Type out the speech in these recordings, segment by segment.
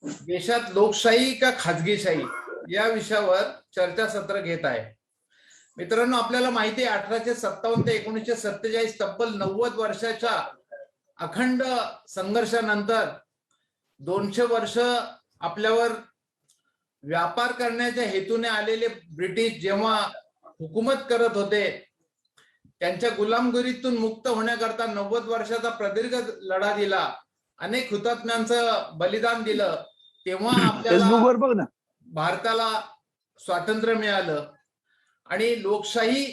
देशात लोकशाही का खाजगीशाही या विषयावर चर्चासत्र घेत आहे। मित्रांनो, आपल्याला माहिती आहे 1857 ते 1947 तब्बल 90 वर्षाच्या अखंड संघर्षानंतर 200 वर्ष आपल्यावर व्यापार करण्याच्या हेतूने आलेले ब्रिटिश जेव्हा हुकूमत करत होते, त्यांच्या गुलामगिरीतून मुक्त होण्याकरता 90 वर्षाचा प्रदीर्घ लढा दिला, अनेक हुतात्म्यांचं बलिदान दिलं, तेव्हा आपल्याला भारताला स्वातंत्र्य मिळालं आणि लोकशाही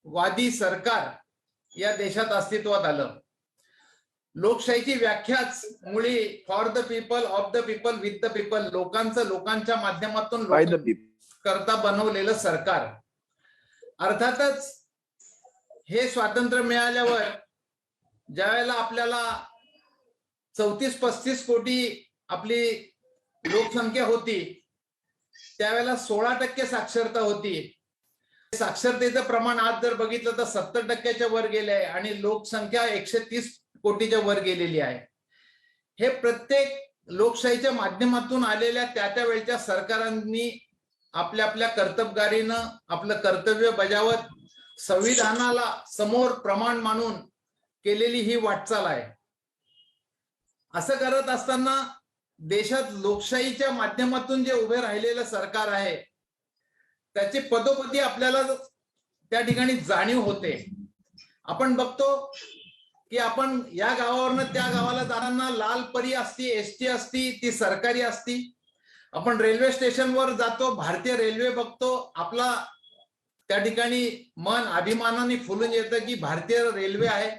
वादी सरकार या देशात अस्तित्वात आलं। लोकशाहीची व्याख्याच मुळी for the people, of the people, with the people, लोकांचं लोकांच्या माध्यमातून करता बनवलेलं सरकार। अर्थातच हे स्वातंत्र्य मिळाल्यावर ज्यावेळेला आपल्याला 34-35 कोटी आपली लोकसंख्या होती, त्यावेळेला 16% साक्षरता होती। साक्षरतेचं प्रमाण आज जर बघितलं तर 70%च्या वर गेले आहे आणि लोकसंख्या 130 कोटीच्या वर गेलेली आहे। हे प्रत्येक लोकशाहीच्या माध्यमातून आलेल्या त्या वेळच्या सरकारांनी आपल्या आपल्या कर्तबगारीनं आपलं कर्तव्य बजावत संविधानाला समोर प्रमाण मानून केलेली ही वाटचाल आहे। असं करत असताना देशात लोकशाहीच्या माध्यमातून जे उभे राहिलेलं सरकार आहे, त्याची पदोपदी आपल्याला त्या ठिकाणी जाणीव होते। आपण बघतो की आपण या गावावरनं त्या गावाला जाताना लाल परी असती, एसटी असती, ती सरकारी असती। आपण रेल्वे स्टेशनवर जातो, भारतीय रेल्वे बघतो, आपला त्या ठिकाणी मन अभिमानाने फुलून येतं की भारतीय रेल्वे आहे।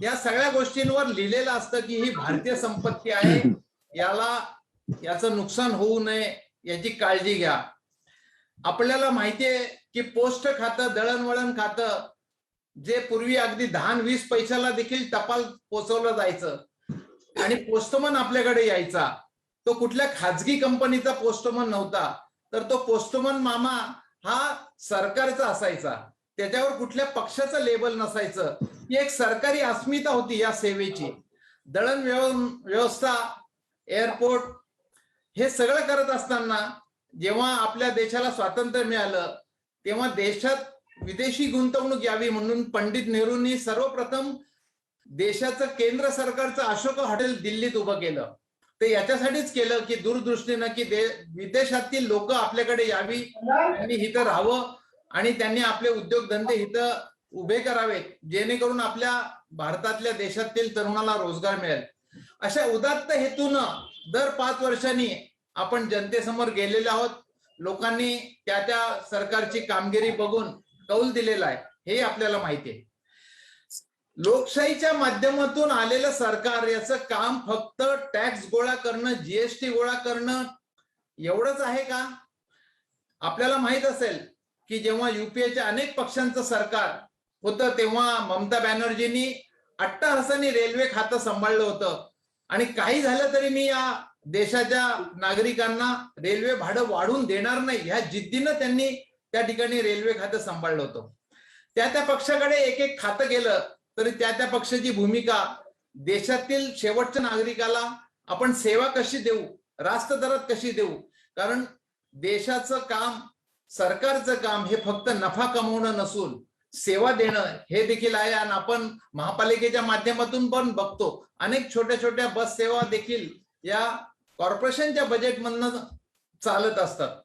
या सगळ्या गोष्टींवर लिहिलेलं असतं की ही भारतीय संपत्ती आहे, याचं नुकसान होऊ नये याची काळजी घ्या। आपल्याला माहितीये की पोस्ट खातं, दळणवळण खातं, जे पूर्वी अगदी 10-20 पैशाला देखील टपाल पोचवलं जायचं आणि पोस्टमन आपल्याकडे यायचा, तो कुठल्या खाजगी कंपनीचा पोस्टमन नव्हता, तर तो पोस्टमन मामा हा सरकारचा असायचा, त्याच्यावर कुठल्या पक्षाचं लेबल नसायचं। ही एक सरकारी अस्मिता होती या सेवेची। दळण व्यवस्था, एअरपोर्ट, हे सगळं करत असताना जेव्हा आपल्या देशाला स्वातंत्र्य मिळालं, तेव्हा देशात विदेशी गुंतवणूक यावी म्हणून पंडित नेहरूंनी सर्वप्रथम देशाचं केंद्र सरकारचं अशोका हॉटेल दिल्लीत उभं केलं। ते याच्यासाठीच केलं की दूरदृष्टीनं की विदेशातील लोक आपल्याकडे यावी, त्यांनी इथं राहावं आणि त्यांनी आपले उद्योगधंदे इथं उभे करावेत, जेणेकरून आपल्या भारतातल्या देशातील तरुणाला रोजगार मिळेल। अशा उदात्त हेतूनं दर 5 वर्षांनी आपण जनतेसमोर गेलेले आहोत। लोकांनी त्या सरकारची कामगिरी बघून कौल दिलेला आहे, हे आपल्याला माहिती आहे। लोकशाहीच्या माध्यमातून आलेलं सरकार याचं काम फक्त टॅक्स गोळा करणं, जीएसटी गोळा करणं एवढंच आहे का? आपल्याला माहित असेल की जेव्हा युपीएच्या अनेक पक्षांचं सरकार होतं, तेव्हा ममता बॅनर्जींनी अट्टहासाने रेल्वे खातं सांभाळलं होतं आणि काही झालं तरी मी या देशाच्या नागरिकांना रेल्वे भाडं वाढून देणार नाही ह्या जिद्दीनं त्यांनी त्या ठिकाणी रेल्वे खातं सांभाळलं होतं। त्या पक्षाकडे एक खातं गेलं तरी त्या पक्षाची भूमिका देशातील शेवटच्या नागरिकाला आपण सेवा कशी देऊ, रास्त दरात कशी देऊ, कारण देशाचं काम, सरकारचं काम हे फक्त नफा कमवणं नसून सेवा देणं हे देखील आहे। आणि आपण महापालिकेच्या माध्यमातून पण बघतो अनेक छोट्या छोट्या बस सेवा देखील या कॉर्पोरेशनच्या बजेटमधनं चालत असतात।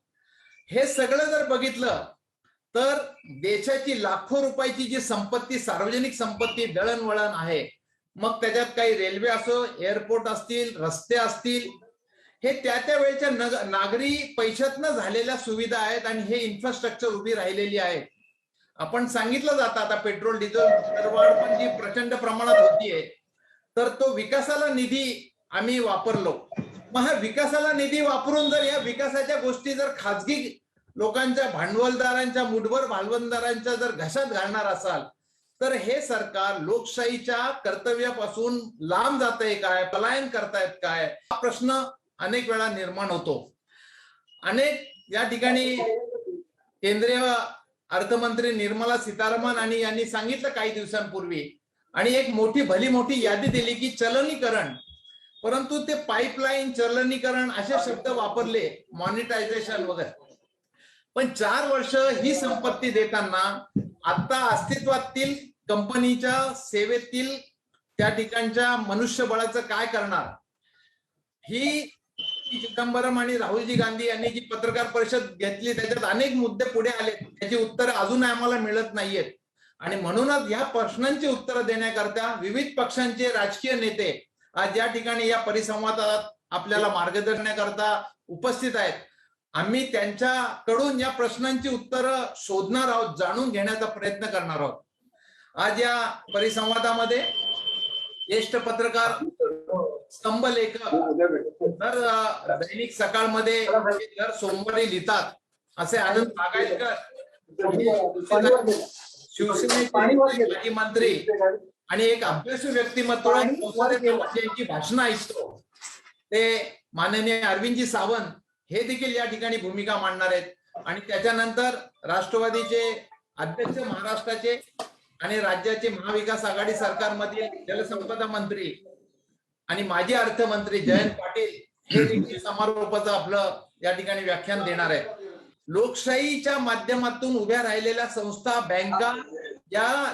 हे सगळं जर बघितलं तर देशाची लाखो रुपयाची जी संपत्ती, सार्वजनिक संपत्ती, दळणवळण आहे, मग त्याच्यात काही रेल्वे असो, एअरपोर्ट असतील, रस्ते असतील, हे त्या वेळच्या नागरी पैशातनं झालेल्या सुविधा आहेत आणि हे इन्फ्रास्ट्रक्चर उभी राहिलेली आहे। आपण सांगितलं जातं आता पेट्रोल डिझेल दरवाढ पण जी प्रचंड प्रमाणात होतीये, तर तो विकासाला निधी आम्ही वापरलो। मग हा विकासाला निधी वापरून जर या विकासाच्या गोष्टी जर खाजगी लोकांच्या, भांडवलदारांच्या, मुठभर भांडवलदारांच्या जर घशात घालणार असाल, तर हे सरकार लोकशाहीच्या कर्तव्यापासून लांब जातंय काय, पलायन करतायत काय, हा प्रश्न अनेक वेळा निर्माण होतो। अनेक या ठिकाणी केंद्रीय अर्थमंत्री निर्मला सीतारामन आणि यांनी सांगितलं काही दिवसांपूर्वी, आणि एक मोठी भली मोठी यादी दिली की चलनीकरण, परंतु ते पाईपलाईन, चलनीकरण असे शब्द वापरले, मॉनिटायझेशन वगैरे. पण 4 वर्ष ही संपत्ती देताना आता अस्तित्वातील कंपनीच्या सेवेतील त्या ठिकाणच्या मनुष्यबळाचं काय करणार? ही चिदंबरम आणि राहुलजी गांधी यांनी जी पत्रकार परिषद घेतली त्याच्यात अनेक मुद्दे पुढे आले, त्याची उत्तरं अजून आम्हाला मिळत नाहीयेत. आणि म्हणूनच या प्रश्नांची उत्तरं देण्याकरता विविध पक्षांचे राजकीय नेते आज या ठिकाणी या परिसंवादात आपल्याला मार्गदर्शनाकरता उपस्थित आहेत. आम्ही त्यांच्याकडून या प्रश्नांची उत्तरं शोधणार आहोत, जाणून घेण्याचा प्रयत्न करणार आहोत. आज या परिसंवादामध्ये ज्येष्ठ पत्रकार, स्तंभ लेखक, दर दैनिक सकाळमध्ये दर सोमवारी लिहितात असे आनंद बागायतकर, शिवसेनेचे माजी मंत्री आणि एक अभ्यासू व्यक्तिमत्व यांची भाषणं ऐकतो ते माननीय अरविंदजी सावंत हे देखील या ठिकाणी भूमिका मांडणार आहेत. आणि त्याच्यानंतर राष्ट्रवादीचे अध्यक्ष महाराष्ट्राचे आणि राज्याचे महाविकास आघाडी सरकारमधील जलसंपदा मंत्री आणि माजी अर्थमंत्री जयंत पाटील हे देखील समारोपाचं आपलं या ठिकाणी व्याख्यान देणार आहेत. लोकशाहीच्या माध्यमातून उभ्या राहिलेल्या संस्था, बँका या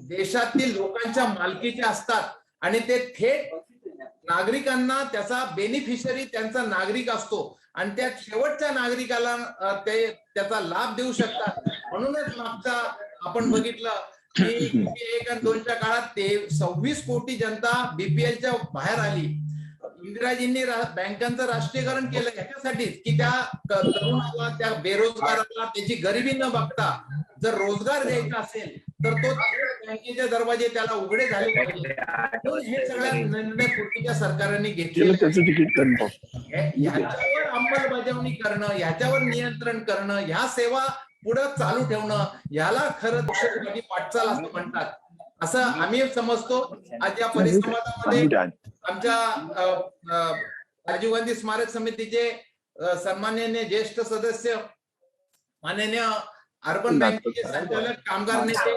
देशातील लोकांच्या मालकीच्या असतात आणि ते थेट नागरिकांना त्याचा बेनिफिशरी त्यांचा नागरिक असतो आणि त्या शेवटच्या नागरिकाला ते त्याचा लाभ देऊ शकतात. म्हणूनच मागचा आपण बघितलं की 1 आणि 2च्या काळात 26 कोटी जनता बीपीएलच्या बाहेर आली. इंदिराजींनी बँकांचं राष्ट्रीयकरण केलं याच्यासाठीच की त्या तरुणाला, त्या बेरोजगाराला त्याची गरिबी न बघता जर रोजगार द्यायचा असेल तर तो बँकेचे दरवाजे त्याला उघडे झाले पाहिजे. हे सगळ्या निर्णय पूर्वीच्या सरकारने घेतले. ह्याच्यावर अंमलबजावणी करणं, ह्याच्यावर नियंत्रण करणं, ह्या सेवा पुढे चालू ठेवणं, ह्याला खरं वाटचाल असं म्हणतात, असं आम्ही समजतो. आज या परिसंवादामध्ये आमच्या राजीव गांधी स्मारक समितीचे सन्माननीय ज्येष्ठ सदस्य, माननीय अर्बन बँकेचे संचालक, कामगार नेते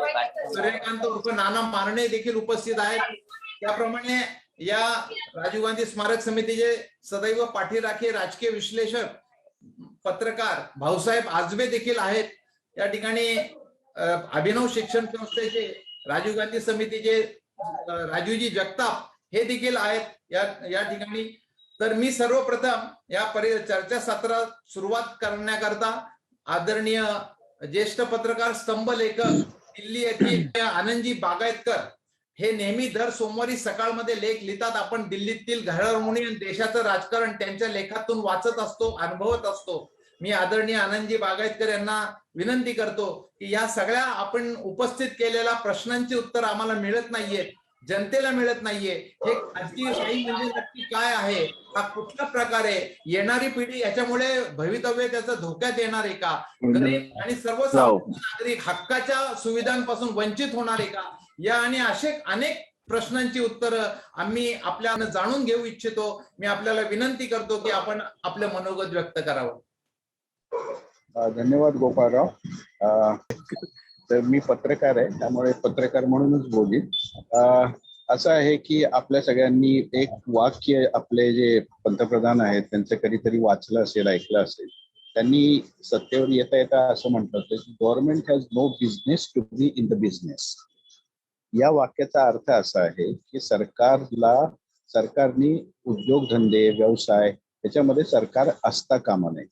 सूर्यकांत उर्फ नाना मारणे देखील उपस्थित आहेत. त्याप्रमाणे या राजीव गांधी स्मारक समितीचे सदैव पाठीराखे राजकीय विश्लेषक, पत्रकार भाऊसाहेब आजबे देखील आहेत. या ठिकाणी अभिनव शिक्षण संस्थेचे, राजीव गांधी समितीचे राजूजी जगताप हे देखील आहेत या ठिकाणी. तर मी सर्वप्रथम या चर्चासत्रात सुरुवात करण्याकरता आदरणीय ज्येष्ठ पत्रकार, स्तंभ लेखक, दिल्ली येथील आनंदजी बागायतकर हे नेहमी दर सोमवारी सकाळमध्ये लेख लिहितात. आपण दिल्लीतील घडामोडी आणि देशाचं राजकारण त्यांच्या लेखातून वाचत असतो, अनुभवत असतो. मी आदरणीय आनंदजी बागायतकर यांना विनंती करतो की या सगळ्या आपण उपस्थित केलेल्या प्रश्नांची उत्तर आम्हाला मिळत नाहीये, जनतेला मिळत नाहीये. हे खाजगी शाही म्हणजे नक्की काय आहे, हा कुठल्या प्रकारे येणारी पिढी याच्यामुळे भवितव्य त्याचं धोक्यात येणार आहे का, गरीब आणि सर्वसामान्य नागरिक हक्काच्या सुविधांपासून वंचित होणार आहे का, या आणि असे अनेक प्रश्नांची उत्तरं आम्ही आपल्याला जाणून घेऊ इच्छितो. मी आपल्याला विनंती करतो की आपण आपलं मनोगत व्यक्त करावं. धन्यवाद गोपाळराव. तर मी पत्रकार आहे, त्यामुळे पत्रकार म्हणूनच बोलीन. असं आहे की आपल्या सगळ्यांनी एक वाक्य आपले जे पंतप्रधान आहेत त्यांचं कधीतरी वाचलं असेल, ऐकलं असेल. त्यांनी सत्तेवर येता येता असं म्हटलं होतं की government has no business to be in the business. या वाक्याचा अर्थ असा आहे की सरकारने उद्योगधंदे, व्यवसाय त्याच्यामध्ये सरकार असता कामा नये.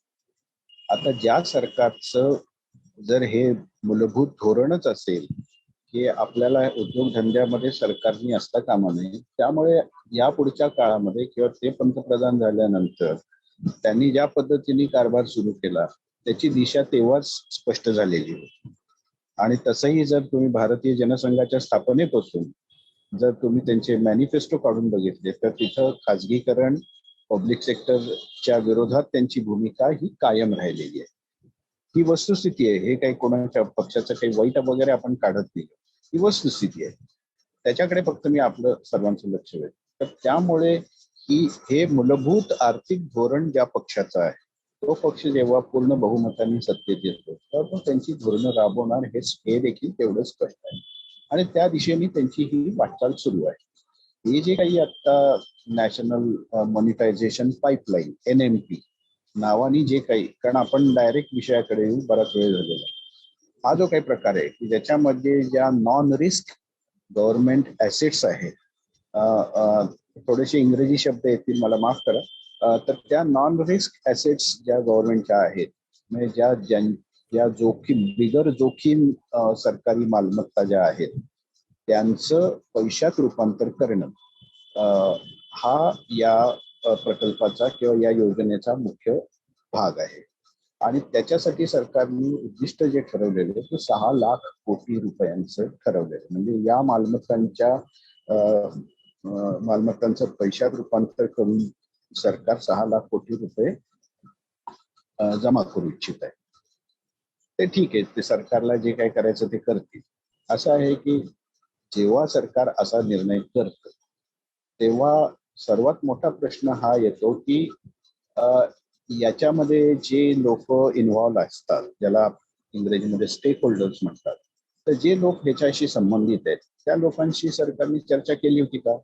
आता ज्या सरकारचं जर हे मूलभूत धोरणच असेल की आपल्याला उद्योगधंद्यामध्ये सरकारने असता कामा नये, त्यामुळे या पुढच्या काळामध्ये किंवा ते पंतप्रधान झाल्यानंतर त्यांनी ज्या पद्धतीने कारभार सुरू केला त्याची दिशा तेव्हाच स्पष्ट झालेली होती. आणि तसंही जर तुम्ही भारतीय जनसंघाच्या स्थापनेपासून जर तुम्ही त्यांचे मॅनिफेस्टो काढून बघितले तर तिथं खाजगीकरण, पब्लिक सेक्टरच्या विरोधात त्यांची भूमिका ही कायम राहिलेली आहे. ही वस्तुस्थिती आहे. हे काही कोणाच्या पक्षाचं काही वाईट वगैरे आपण काढत नाही, ही वस्तुस्थिती आहे. त्याच्याकडे फक्त मी आपलं सर्वांचं लक्ष वेध. तर त्यामुळे हे मूलभूत आर्थिक धोरण ज्या पक्षाचं आहे तो पक्ष जेव्हा पूर्ण बहुमताने सत्तेत येतो तर तो त्यांची धोरणं राबवणार हे देखील तेवढंच स्पष्ट आहे. आणि त्या दिशेने त्यांची ही वाटचाल सुरू आहे. हे जे काही आता नॅशनल मॉनिटायझेशन पाईपलाईन NMP नावाने जे काही, कारण आपण डायरेक्ट विषयाकडे येऊ, बराच वेळ झालेला. हा जो काही प्रकार आहे की ज्याच्यामध्ये ज्या नॉन रिस्क गव्हर्नमेंट ॲसेट्स आहेत, थोडेसे इंग्रजी शब्द येतील, मला माफ करा, तर त्या नॉन रिस्क ॲसेट्स ज्या गव्हर्नमेंटच्या आहेत, म्हणजे ज्या जोखीम, बिगर जोखीम सरकारी मालमत्ता ज्या आहेत, त्यांचं पैशात रूपांतर करणं, हा या प्रकल्पाचा किंवा या योजनेचा मुख्य भाग आहे. आणि त्याच्यासाठी सरकारने उद्दिष्ट जे ठरवलेलं ते 6 लाख कोटी रुपयांचं ठरवलेलं, म्हणजे या मालमत्तांचं पैशात रूपांतर करून सरकार 6 लाख कोटी रुपये जमा करू इच्छित आहे. ते ठीक आहे, ते सरकारला जे काय करायचं ते करतील. असं आहे की जेव्हा सरकार असा निर्णय करतं तेव्हा सर्वात मोठा प्रश्न हा येतो की याच्यामध्ये जे लोक इन्व्हॉल्व असतात, ज्याला इंग्रजीमध्ये स्टेक होल्डर्स म्हणतात, तर जे लोक ह्याच्याशी संबंधित आहेत त्या लोकांशी सरकारने चर्चा केली होती का?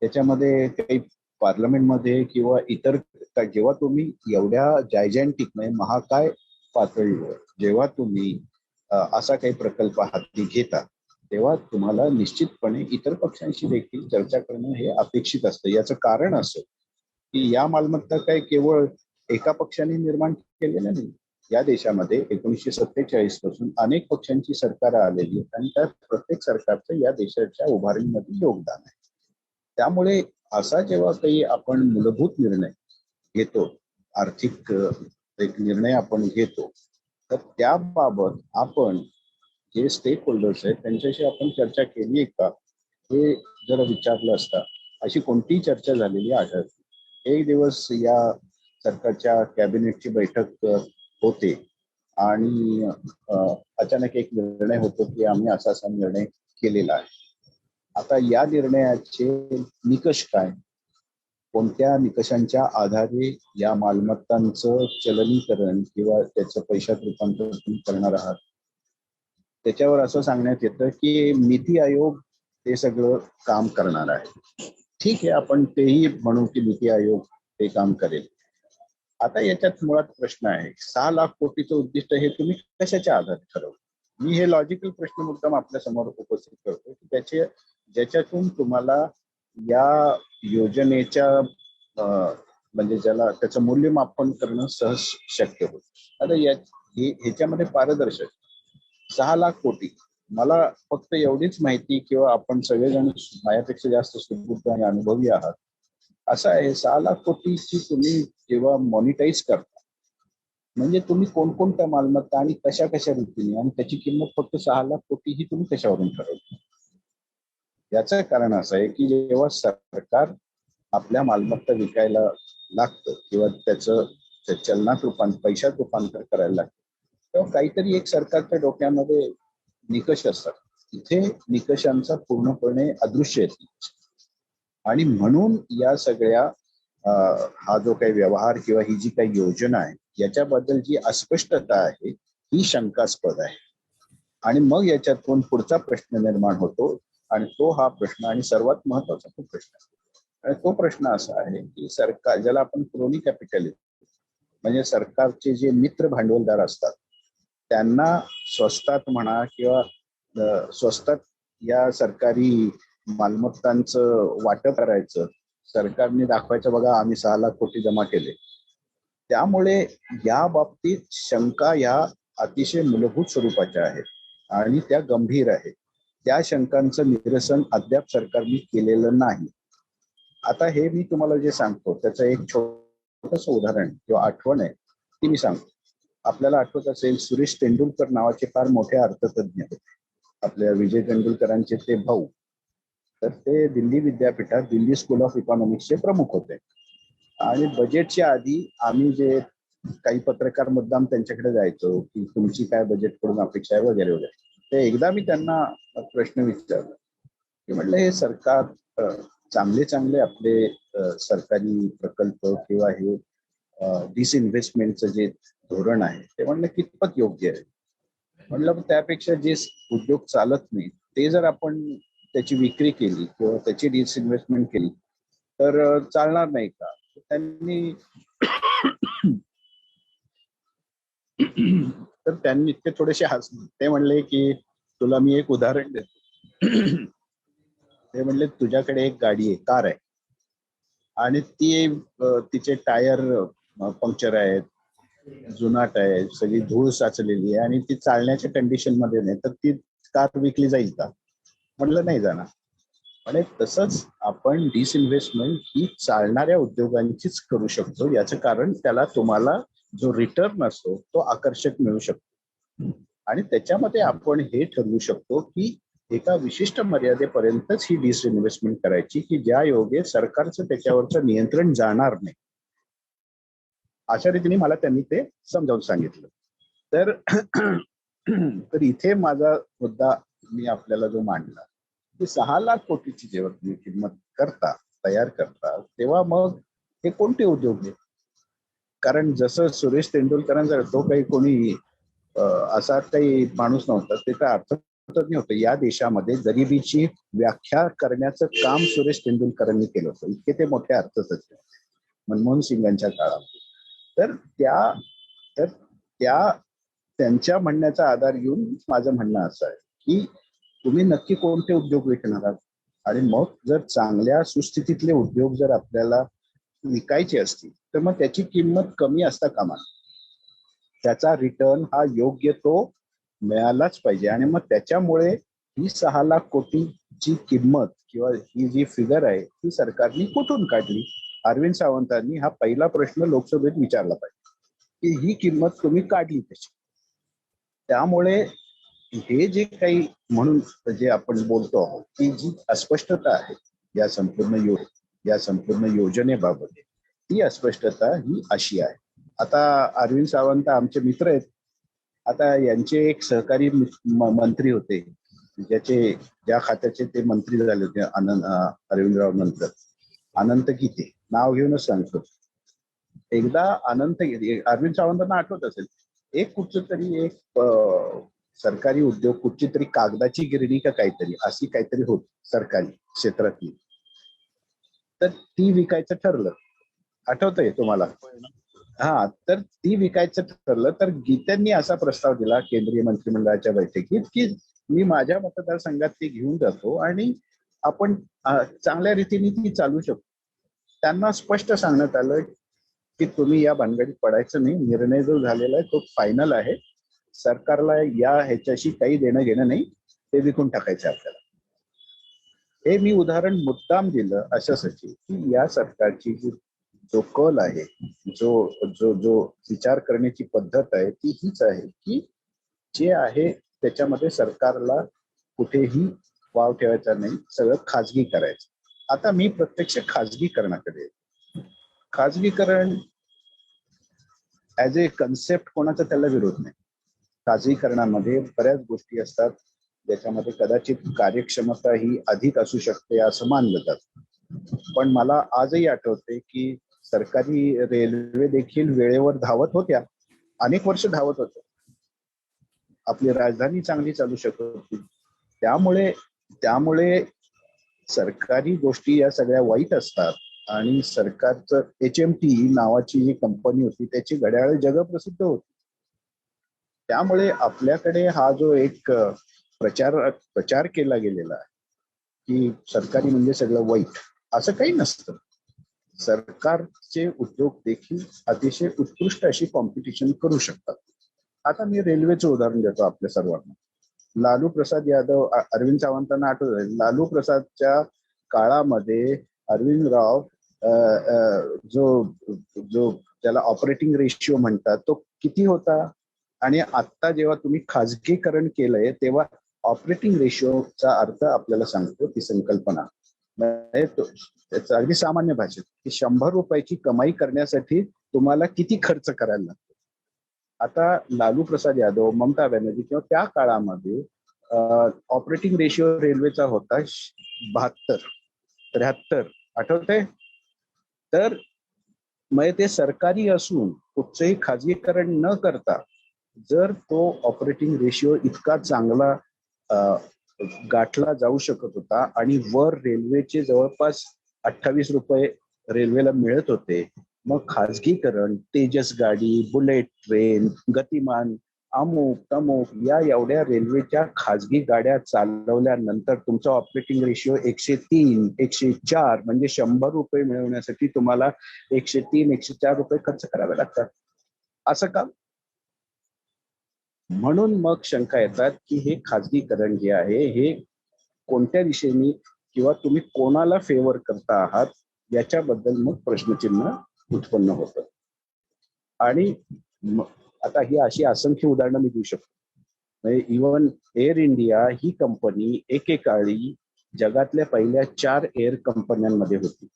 त्याच्यामध्ये काही पार्लमेंटमध्ये किंवा इतर, जेव्हा तुम्ही एवढ्या जायजॅन्टिक म्हणजे महाकाय पातळीवर जेव्हा तुम्ही असा काही प्रकल्प हाती घेता तेव्हा तुम्हाला निश्चितपणे इतर पक्षांशी देखील चर्चा करणं हे अपेक्षित असतं. याचं कारण असं की या मालमत्ता काय केवळ एका पक्षाने निर्माण केलेल्या नाही. या देशामध्ये 1947 पासून अनेक पक्षांची सरकार आलेली आहेत आणि त्या प्रत्येक सरकारचं या देशाच्या उभारणीमध्ये योगदान आहे. त्यामुळे असा जेव्हा काही आपण मूलभूत निर्णय घेतो, आर्थिक एक निर्णय आपण घेतो, तर त्याबाबत आपण जे स्टेक होल्डर्स आहेत त्यांच्याशी आपण चर्चा केली आहे का, हे जर विचारलं असता, अशी कोणतीही चर्चा झालेली आढळते. एक दिवस या सरकारच्या कॅबिनेटची बैठक होते आणि अचानक एक निर्णय होतो की आम्ही असा निर्णय केलेला आहे. आता या निर्णयाचे निकष काय, कोणत्या निकषांच्या आधारे या मालमत्तांचं चलनीकरण किंवा त्याचं पैशात रूपांतर करणार आहात, त्याच्यावर असं सांगण्यात येतं की नीती आयोग ते सगळं काम करणार आहे. ठीक आहे, आपण तेही म्हणू की नीती आयोग ते काम करेल. आता याच्यात मुळात प्रश्न आहे, 6 लाख कोटीचं उद्दिष्ट हे तुम्ही कशाच्या आधारे ठरवलं? मी हे लॉजिकल प्रश्न मुद्दाम आपल्या समोर उपस्थित करतो की ज्याच्यातून तुम्हाला या योजनेच्या म्हणजे ज्याला त्याचं मूल्यमापन करणं सहज शक्य होतं. आता ह्याच्यामध्ये पारदर्शक 6 लाख कोटी, मला फक्त एवढीच माहिती, किंवा आपण सगळेजण माझ्यापेक्षा जास्त सुबुद्ध आणि अनुभवी आहात, असं आहे 6 लाख कोटीची तुम्ही जेव्हा मॉनिटाईज करता, म्हणजे तुम्ही कोणकोणत्या मालमत्ता आणि कशा कशा रीतीने, आणि त्याची किंमत फक्त 6 लाख कोटी ही तुम्ही कशावरून ठरवता? याचं कारण असं आहे की जेव्हा सरकार आपल्या मालमत्ता विकायला लागतं किंवा त्याचं चलनात पैशात रूपांतर करायला लागतं, तेव्हा काहीतरी एक सरकारच्या डोक्यामध्ये निकष असतात. इथे निकषांचा पूर्णपणे अदृश्य येते आणि म्हणून या सगळ्या हा जो काही व्यवहार किंवा ही जी काही योजना आहे याच्याबद्दल जी अस्पष्टता आहे ही शंकास्पद आहे. आणि मग याच्यातून पुढचा प्रश्न निर्माण होतो आणि तो हा प्रश्न आणि सर्वात महत्वाचा तो प्रश्न आहे. आणि तो प्रश्न असा आहे की सरकार, ज्याला आपण क्रोनी कॅपिटलिझम म्हणजे सरकारचे जे मित्र भांडवलदार असतात, त्यांना स्वस्तात म्हणा किंवा स्वस्तात या सरकारी मालमत्तांचं वाटप करायचं, सरकारने दाखवायचं बघा आम्ही 6 लाख कोटी जमा केले. त्यामुळे या बाबतीत शंका या अतिशय मूलभूत स्वरूपाच्या आहेत आणि त्या गंभीर आहेत. त्या शंकांचं निरसन अद्याप सरकारने केलेलं नाही. आता हे मी तुम्हाला जे सांगतो त्याचं एक छोटंसं उदाहरण किंवा आठवण आहे ती मी सांगतो. आपल्याला आठवत असेल, सुरेश तेंडुलकर नावाचे फार मोठे अर्थतज्ञ होते, आपल्या विजय तेंडुलकरांचे ते भाऊ. तर ते दिल्ली विद्यापीठात दिल्ली स्कूल ऑफ इकॉनॉमिक्सचे प्रमुख होते. आणि बजेटच्या आधी आम्ही जे काही पत्रकार मुद्दाम त्यांच्याकडे जायचो की तुमची काय बजेटकडून अपेक्षा आहे वगैरे वगैरे, ते एकदा मी त्यांना प्रश्न विचारला की म्हटलं हे सरकार चांगले चांगले आपले सरकारी प्रकल्प किंवा हे डिसइन्व्हेस्टमेंटचं जे धोरण आहे ते म्हणलं कितपत योग्य आहे. म्हणलं त्यापेक्षा जे उद्योग चालत नाही ते जर आपण त्याची विक्री केली किंवा त्याची डिसइन्व्हेस्टमेंट केली तर चालणार नाही का? त्यांनी तर त्यांनी ते थोडेसे हसले. ते म्हणले की तुला मी एक उदाहरण देतो. ते म्हणले तुझ्याकडे एक गाडी आहे, कार आहे, आणि ती तिचे टायर पंक्चर आहेत, जुनाट आहे, सगळी धूळ साचलेली आहे आणि ती चालण्याच्या कंडिशन मध्ये नाही, तर ती कार विकली जाईल का? म्हणलं नाही जाणार. आणि तसंच आपण डिसइन्व्हेस्टमेंट ही चालणाऱ्या उद्योगांचीच करू शकतो. याचं कारण त्याला तुम्हाला जो रिटर्न असतो तो आकर्षक मिळू शकतो, आणि त्याच्यामध्ये आपण हे ठरवू शकतो की एका विशिष्ट मर्यादेपर्यंतच ही डिसइन्व्हेस्टमेंट करायची, की ज्या योगे सरकारचं त्याच्यावरचं नियंत्रण जाणार नाही. अशा रीतीने मला त्यांनी ते समजावून सांगितलं. तर तर इथे माझा मुद्दा मी आपल्याला जो मांडला की 6 लाख कोटीची जेव्हा तुम्ही किंमत करता, तयार करता, तेव्हा मग हे कोणते उद्योग आहेत? कारण जसं सुरेश तेंडुलकरांचा तो काही कोणी असा काही माणूस नव्हता, ते तर अर्थतज्ञ होते. या देशामध्ये गरिबीची व्याख्या करण्याचं काम सुरेश तेंडुलकरांनी केलं होतं. इतके ते मोठे अर्थतज्ञ होते मनमोहन सिंगांच्या काळामध्ये. तर त्या त्यांच्या म्हणण्याचा आधार घेऊन माझं म्हणणं असं आहे की तुम्ही नक्की कोणते उद्योग विकणार आहात, आणि मग जर चांगल्या सुस्थितीतले उद्योग जर आपल्याला विकायचे असतील तर मग त्याची किंमत कमी असता कामा नये. त्याचा रिटर्न हा योग्य तो मिळालाच पाहिजे. आणि मग त्याच्यामुळे ही 6 लाख कोटीची किंमत किंवा ही जी फिगर आहे ती सरकारने कुठून काढली? अरविंद सावंतांनी हा पहिला प्रश्न लोकसभेत विचारला पाहिजे की ही किंमत तुम्ही काढली कशी? त्यामुळे हे जे काही म्हणून जे आपण बोलतो आहोत की जी अस्पष्टता आहे या संपूर्ण योजनेबाबत, ती अस्पष्टता ही अशी आहे. आता अरविंद सावंत आमचे मित्र आहेत. आता यांचे एक सहकारी मंत्री होते, ज्या खात्याचे ते मंत्री झाले होते अरविंदराव नंतर, अनंत गीते, नाव घेऊनच सांगतो. एकदा अरविंद सावंतांना आठवत असेल, एक कुठचं तरी एक सरकारी उद्योग, कुठची तरी कागदाची गिरणी का काहीतरी अशी काहीतरी होती सरकारी क्षेत्रातली, तर ती विकायचं ठरलं. आठवतंय तुम्हाला? हा, तर ती विकायचं ठरलं तर गीतेंनी असा प्रस्ताव दिला केंद्रीय मंत्रिमंडळाच्या बैठकीत की मी माझ्या मतदारसंघात ती घेऊन जातो आणि आपण चांगल्या रीतीने ती चालू शकतो. त्यांना स्पष्ट सांगण्यात आलं की तुम्ही या भानगडीत पडायचं नाही, निर्णय जो झालेला आहे तो फायनल आहे, सरकारला या ह्याच्याशी काही देणं घेणं नाही, ते विकून टाकायचं आपल्याला. हे मी उदाहरण मुद्दाम दिलं अशासाठी की या सरकारची जो कल आहे, जो विचार करण्याची पद्धत आहे ती हीच आहे की जे आहे त्याच्यामध्ये सरकारला कुठेही वाव ठेवायचा नाही, सगळं खाजगी करायचं. आता मी प्रत्यक्ष खाजगीकरणाकडे, खाजगीकरण ऍज ए कन्सेप्ट कोणाचा त्याला विरोध नाही. खाजगीकरणामध्ये बऱ्याच गोष्टी असतात ज्याच्यामध्ये कदाचित कार्यक्षमता ही अधिक असू शकते असं मानलं जातं. पण मला आजही आठवते की सरकारी रेल्वे देखील वेळेवर धावत होत्या, अनेक वर्ष धावत होत्या, आपली राजधानी चांगली चालू शकत होती. त्यामुळे सरकारी गोष्टी या सगळ्या वाईट असतात. आणि सरकारचं HMT नावाची जी कंपनी होती त्याची घड्याळ जगप्रसिद्ध होती. त्यामुळे आपल्याकडे हा जो एक प्रचार केला गेलेला आहे की सरकारी म्हणजे सगळं वाईट, असं काही नसतं. सरकारचे उद्योग देखील अतिशय उत्कृष्ट अशी कॉम्पिटिशन करू शकतात. आता मी रेल्वेचं उदाहरण देतो आपल्या सर्वांना. लालू प्रसाद यादव, अरविंद सावंतांना आठवत, लालू प्रसादच्या काळामध्ये अरविंदराव जो त्याला ऑपरेटिंग रेशिओ म्हणतात तो किती होता, आणि आता जेव्हा तुम्ही खाजगीकरण केलंय तेव्हा ऑपरेटिंग रेशिओचा अर्थ आपल्याला सांगतो ती संकल्पना. त्याचं अगदी सामान्य भाषेत की 100 रुपयाची कमाई करण्यासाठी तुम्हाला किती खर्च करायला लागतो. आता लालू प्रसाद यादव, ममता बॅनर्जी किंवा त्या काळामध्ये ऑपरेटिंग रेशिओ रेल्वेचा होता 72, 73, आठवतंय? तर मग ते सरकारी असून कुठचंही खाजगीकरण न करता जर तो ऑपरेटिंग रेशिओ इतका चांगला गाठला जाऊ शकत होता आणि वर रेल्वेचे जवळपास ₹28 रेल्वेला मिळत होते. मग खाजगीकरण, तेजस गाडी, बुलेट ट्रेन, गतिमान, अमुक तमुक या एवढ्या रेल्वेच्या खाजगी गाड्या चालवल्यानंतर तुमचा ऑपरेटिंग रेशिओ 103, 104 म्हणजे ₹100 मिळवण्यासाठी तुम्हाला 103, ₹104 खर्च करावे लागतात. असं का? म्हणून मग शंका येतात की हे खाजगीकरण जे आहे हे कोणत्या दिशेने किंवा तुम्ही कोणाला फेवर करता आहात याच्याबद्दल मग प्रश्नचिन्ह उत्पन्न होतं. आणि आता ही अशी असंख्य उदाहरणं मी देऊ शकतो. म्हणजे इव्हन एअर इंडिया ही कंपनी एकेकाळी जगातल्या पहिल्या 4 एअर कंपन्यांमध्ये होती.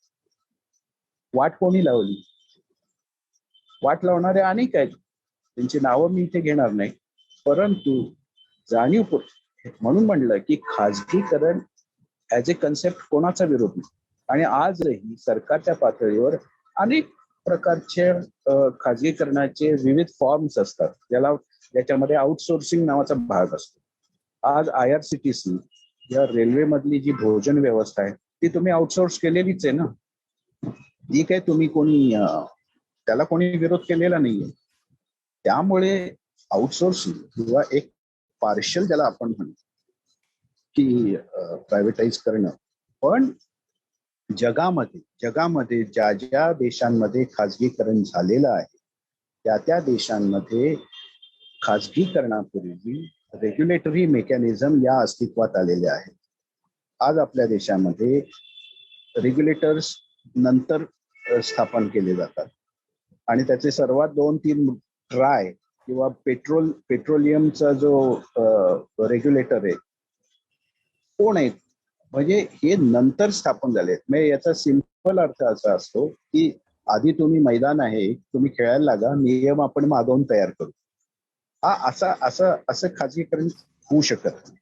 वाट कोणी लावली? वाट लावणारे अनेक आहेत, त्यांची नावं मी इथे घेणार नाही. परंतु जाणीवपूर्वक म्हणून म्हणलं की खाजगीकरण ऍज ए कन्सेप्ट कोणाचा विरोध नाही. आणि आजही सरकारच्या पातळीवर अनेक प्रकारचे खाजगीकरणाचे विविध फॉर्म्स असतात, ज्याच्यामध्ये आउटसोर्सिंग नावाचा भाग असतो. आज IRCTC या रेल्वेमधली जी भोजन व्यवस्था आहे ती तुम्ही आउटसोर्स केलेलीच आहे ना. ती काय तुम्ही त्याला कोणी विरोध केलेला नाहीये. त्यामुळे आउटसोर्सिंग किंवा एक पार्शल ज्याला आपण म्हणतो की प्रायव्हेटाईज करणं, पण जगामध्ये ज्या ज्या देशांमध्ये खाजगीकरण झालेलं आहे त्या देशांमध्ये खाजगीकरणापूर्वी रेग्युलेटरी मेकॅनिझम या अस्तित्वात आलेल्या आहेत. आज आपल्या देशामध्ये रेग्युलेटर्स नंतर स्थापन केले जातात आणि त्याचे सर्वात 2-3 ट्राय किंवा पेट्रोलियमचा जो रेग्युलेटर आहे कोण आहे, म्हणजे हे नंतर स्थापन झाले. म्हणजे याचा सिंपल अर्थ असा असतो की आधी तुम्ही मैदान आहे, तुम्ही खेळायला लागा, नियम आपण मागवून तयार करू. असं खाजगीकरण होऊ शकत नाही.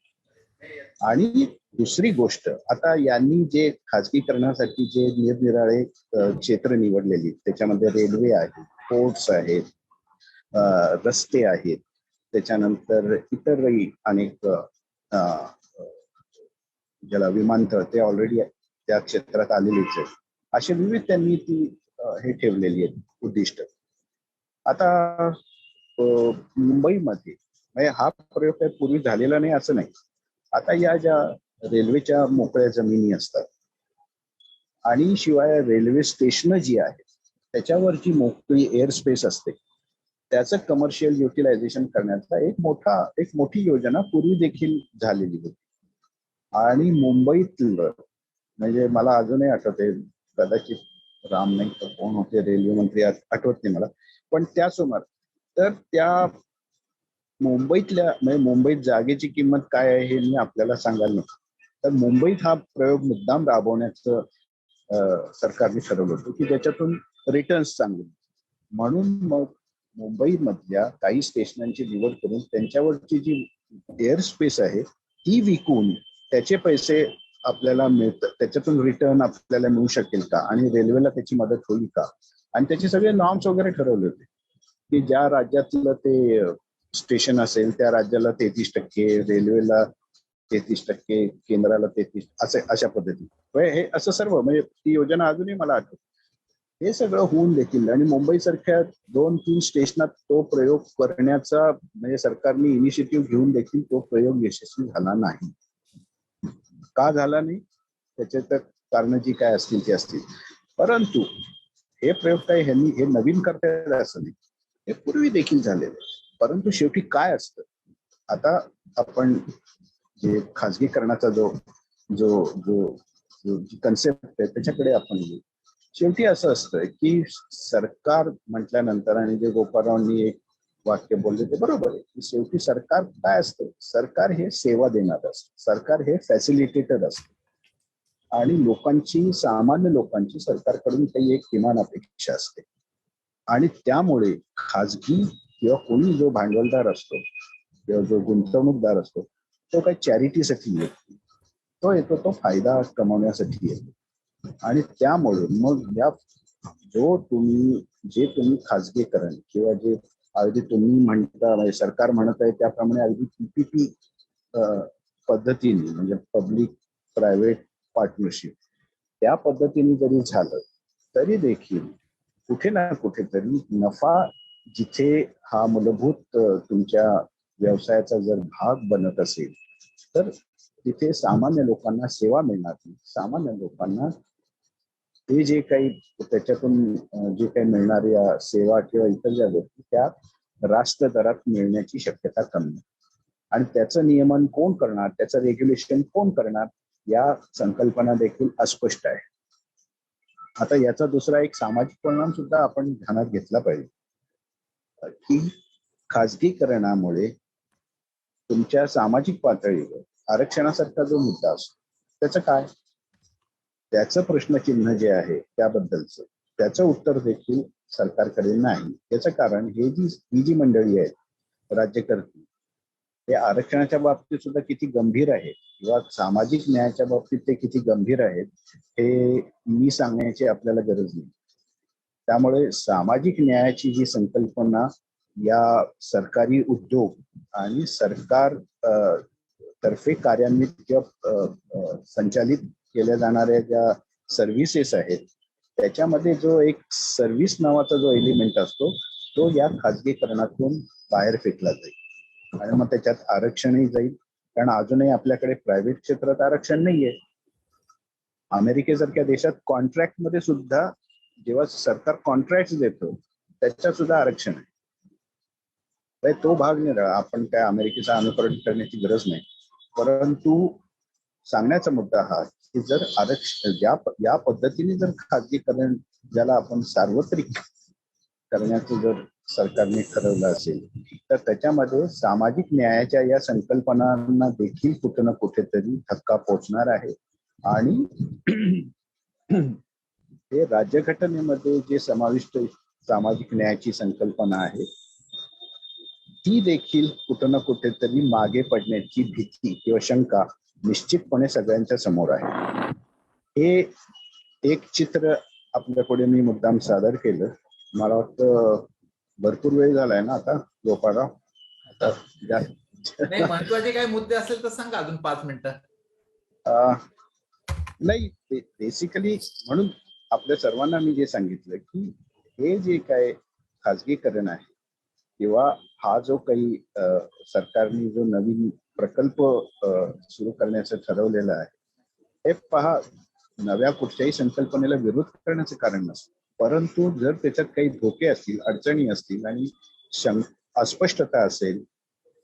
आणि दुसरी गोष्ट, आता यांनी जे खाजगीकरणासाठी जे निरनिराळे क्षेत्र निवडलेली, त्याच्यामध्ये रेल्वे आहे, पोर्ट्स आहेत, रस्ते आहेत, त्याच्यानंतर इतरही अनेक ज्याला विमानतळ ते ऑलरेडी त्या क्षेत्रात आलेलीच आहे. असे विविध त्यांनी ती हे ठेवलेली आहेत उद्दिष्ट. आता मुंबईमध्ये म्हणजे हा प्रयोग काही पूर्वी झालेला नाही असं नाही. आता या ज्या रेल्वेच्या मोकळ्या जमिनी असतात आणि शिवाय रेल्वे स्टेशन जी आहेत त्याच्यावरची मोकळी एअर स्पेस असते, त्याचं कमर्शियल युटिलायझेशन करण्याचा एक मोठी योजना पूर्वी देखील झालेली होती. आणि मुंबईतलं म्हणजे मला अजूनही आठवते, कदाचित राम नाही तर कोण होते रेल्वे मंत्री आठवत नाही मला, पण त्या सुमार तर त्या मुंबईतल्या म्हणजे मुंबईत जागेची किंमत काय आहे हे मी आपल्याला सांगायला नको. तर मुंबईत हा प्रयोग मुद्दाम राबवण्याचं सरकारने ठरवलं होतं की ज्याच्यातून रिटर्न्स चांगले. म्हणून मग मुंबईमधल्या काही स्टेशनांची निवड करून त्यांच्यावरची जी एअर स्पेस आहे ती विकून त्याचे पैसे आपल्याला मिळतात, त्याच्यातून रिटर्न आपल्याला मिळू शकेल का आणि रेल्वेला त्याची मदत होईल का. आणि त्याचे सगळे नॉर्म्स वगैरे ठरवले होते की ज्या राज्यातलं ते स्टेशन असेल त्या राज्याला 33%, रेल्वेला 33%, केंद्राला 33%, अशा पद्धतीने हे असं सर्व म्हणजे ती योजना अजूनही मला आठवते. हे सगळं होऊन देखील आणि मुंबईसारख्या 2-3 स्टेशनात तो प्रयोग करण्याचा म्हणजे सरकारने इनिशिएटिव्ह घेऊन देखील तो प्रयोग यशस्वी झाला नाही. का झाला नाही त्याचे तर कारण जी काय असतील ते असतील. परंतु हे प्रयोग काय ह्यांनी हे नवीन करता येईल असं नाही, हे पूर्वी देखील झालेले. परंतु शेवटी काय असतं, आता आपण जे खाजगीकरणाचा जो जो जो कन्सेप्ट आहे त्याच्याकडे आपण येऊ. शेवटी असं असतं की सरकार म्हटल्यानंतर आणि जे गोपाळरावांनी एक वाक्य बोलले ते बरोबर आहे की शेवटी सरकार काय असतं, सरकार हे सेवा देणार असतं, सरकार हे फॅसिलिटेटर असतं आणि सामान्य लोकांची सरकारकडून काही एक किमान अपेक्षा असते. आणि त्यामुळे खाजगी किंवा कोणी जो भांडवलदार असतो किंवा जो गुंतवणूकदार असतो तो काही चॅरिटीसाठी येतो, तो येतो तो फायदा कमावण्यासाठी येतो. आणि त्यामुळे मग जे तुम्ही खाजगीकरण किंवा जे अगदी तुम्ही म्हणता म्हणजे सरकार म्हणत आहे त्याप्रमाणे अगदी PPP पद्धतीने म्हणजे पब्लिक प्रायव्हेट पार्टनरशिप त्या पद्धतीने जरी झालं तरी देखील कुठे ना कुठेतरी नफा जिथे हा मूलभूत तुमच्या व्यवसायाचा जर भाग बनत असेल तर तिथे सामान्य लोकांना सेवा मिळणार नाही. सामान्य लोकांना ते जे काही त्याच्यातून जे काही मिळणाऱ्या सेवा किंवा इतर ज्या गोष्टी त्या रास्त दरात मिळण्याची शक्यता कमी आहे. आणि त्याचं नियमन कोण करणार, त्याचं रेग्युलेशन कोण करणार, या संकल्पना देखील अस्पष्ट आहे. आता याचा दुसरा एक सामाजिक परिणाम सुद्धा आपण ध्यानात घेतला पाहिजे की खाजगीकरणामुळे तुमच्या सामाजिक पातळीवर आरक्षणासारखा जो मुद्दा असतो त्याचं काय, त्याचं प्रश्नचिन्ह जे आहे त्याबद्दलचं त्याचं उत्तर देखील सरकारकडे नाही. याचं कारण ही जी मंडळी आहेत राज्यकर्ती, ते आरक्षणाच्या बाबतीत सुद्धा किती गंभीर आहेत किंवा सामाजिक न्यायाच्या बाबतीत ते किती गंभीर आहेत हे मी सांगण्याची आपल्याला गरज नाही. त्यामुळे सामाजिक न्यायाची जी संकल्पना या सरकारी उद्योग आणि सरकार तर्फे कार्यान्वित किंवा संचालित केल्या जाणाऱ्या ज्या सर्व्हिसेस आहेत त्याच्यामध्ये जो एक सर्व्हिस नावाचा जो एलिमेंट असतो तो या खाजगीकरणातून बाहेर फेकला जाईल आणि मग त्याच्यात आरक्षणही जाईल. कारण अजूनही आपल्याकडे प्रायव्हेट क्षेत्रात आरक्षण नाहीये. अमेरिकेसारख्या देशात कॉन्ट्रॅक्ट मध्ये सुद्धा जेव्हा सरकार कॉन्ट्रॅक्ट देतो त्याच्यात सुद्धा आरक्षण आहे. तो भाग नाही राहिला. आपण काय अमेरिकेचं अनुकरण करण्याची गरज नाही, परंतु सांगण्याचा मुद्दा हा की जर आरक्षण या पद्धतीने जर खाजगीकरण ज्याला आपण सार्वत्रिक करण्याचं जर सरकारने ठरवलं असेल तर त्याच्यामध्ये सामाजिक न्यायाच्या या संकल्पनांना देखील कुठे ना कुठेतरी धक्का पोचणार आहे. आणि हे राज्यघटनेमध्ये जे समाविष्ट सामाजिक न्यायाची संकल्पना आहे ती देखील कुठं ना कुठेतरी मागे पडण्याची भीती किंवा शंका निश्चितपणे सगळ्यांच्या समोर आहे. हे एक चित्र आपल्यापुढे मी मुद्दाम सादर केलं. मला वाटतं भरपूर वेळ झालाय ना आता गोपाळराव. आता नाही, महत्वाचे काही मुद्दे असेल तर सांगा अजून 5 मिनिटं. नाही, बेसिकली म्हणून आपल्या सर्वांना मी जे सांगितलं की हे जे काय खाजगीकरण आहे किंवा हा जो काही सरकारने जो नवीन प्रकल्प सुरू करण्याचं ठरवलेलं आहे हे पहा, नव्या कुठच्याही संकल्पनेला विरोध करण्याचं कारण नसतं, परंतु जर त्याच्यात काही धोके असतील, अडचणी असतील आणि अस्पष्टता असेल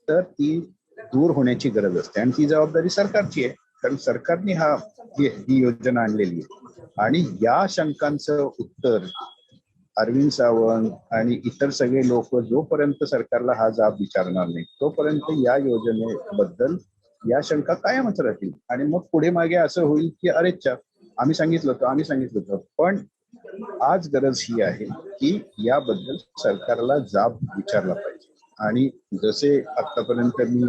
तर ती दूर होण्याची गरज असते आणि ती जबाबदारी सरकारची आहे. कारण सरकारने ही योजना आणलेली आहे आणि या शंकांचं उत्तर अरविंद सावंत आणि इतर सगळे लोक जोपर्यंत सरकारला हा जाब विचारणार नाही तोपर्यंत या योजनेबद्दल या शंका कायमच राहतील. आणि मग पुढे मागे असं होईल की अरेच्छा आम्ही सांगितलं होतं. पण आज गरज ही आहे की याबद्दल सरकारला जाब विचारला पाहिजे. आणि जसे आतापर्यंत मी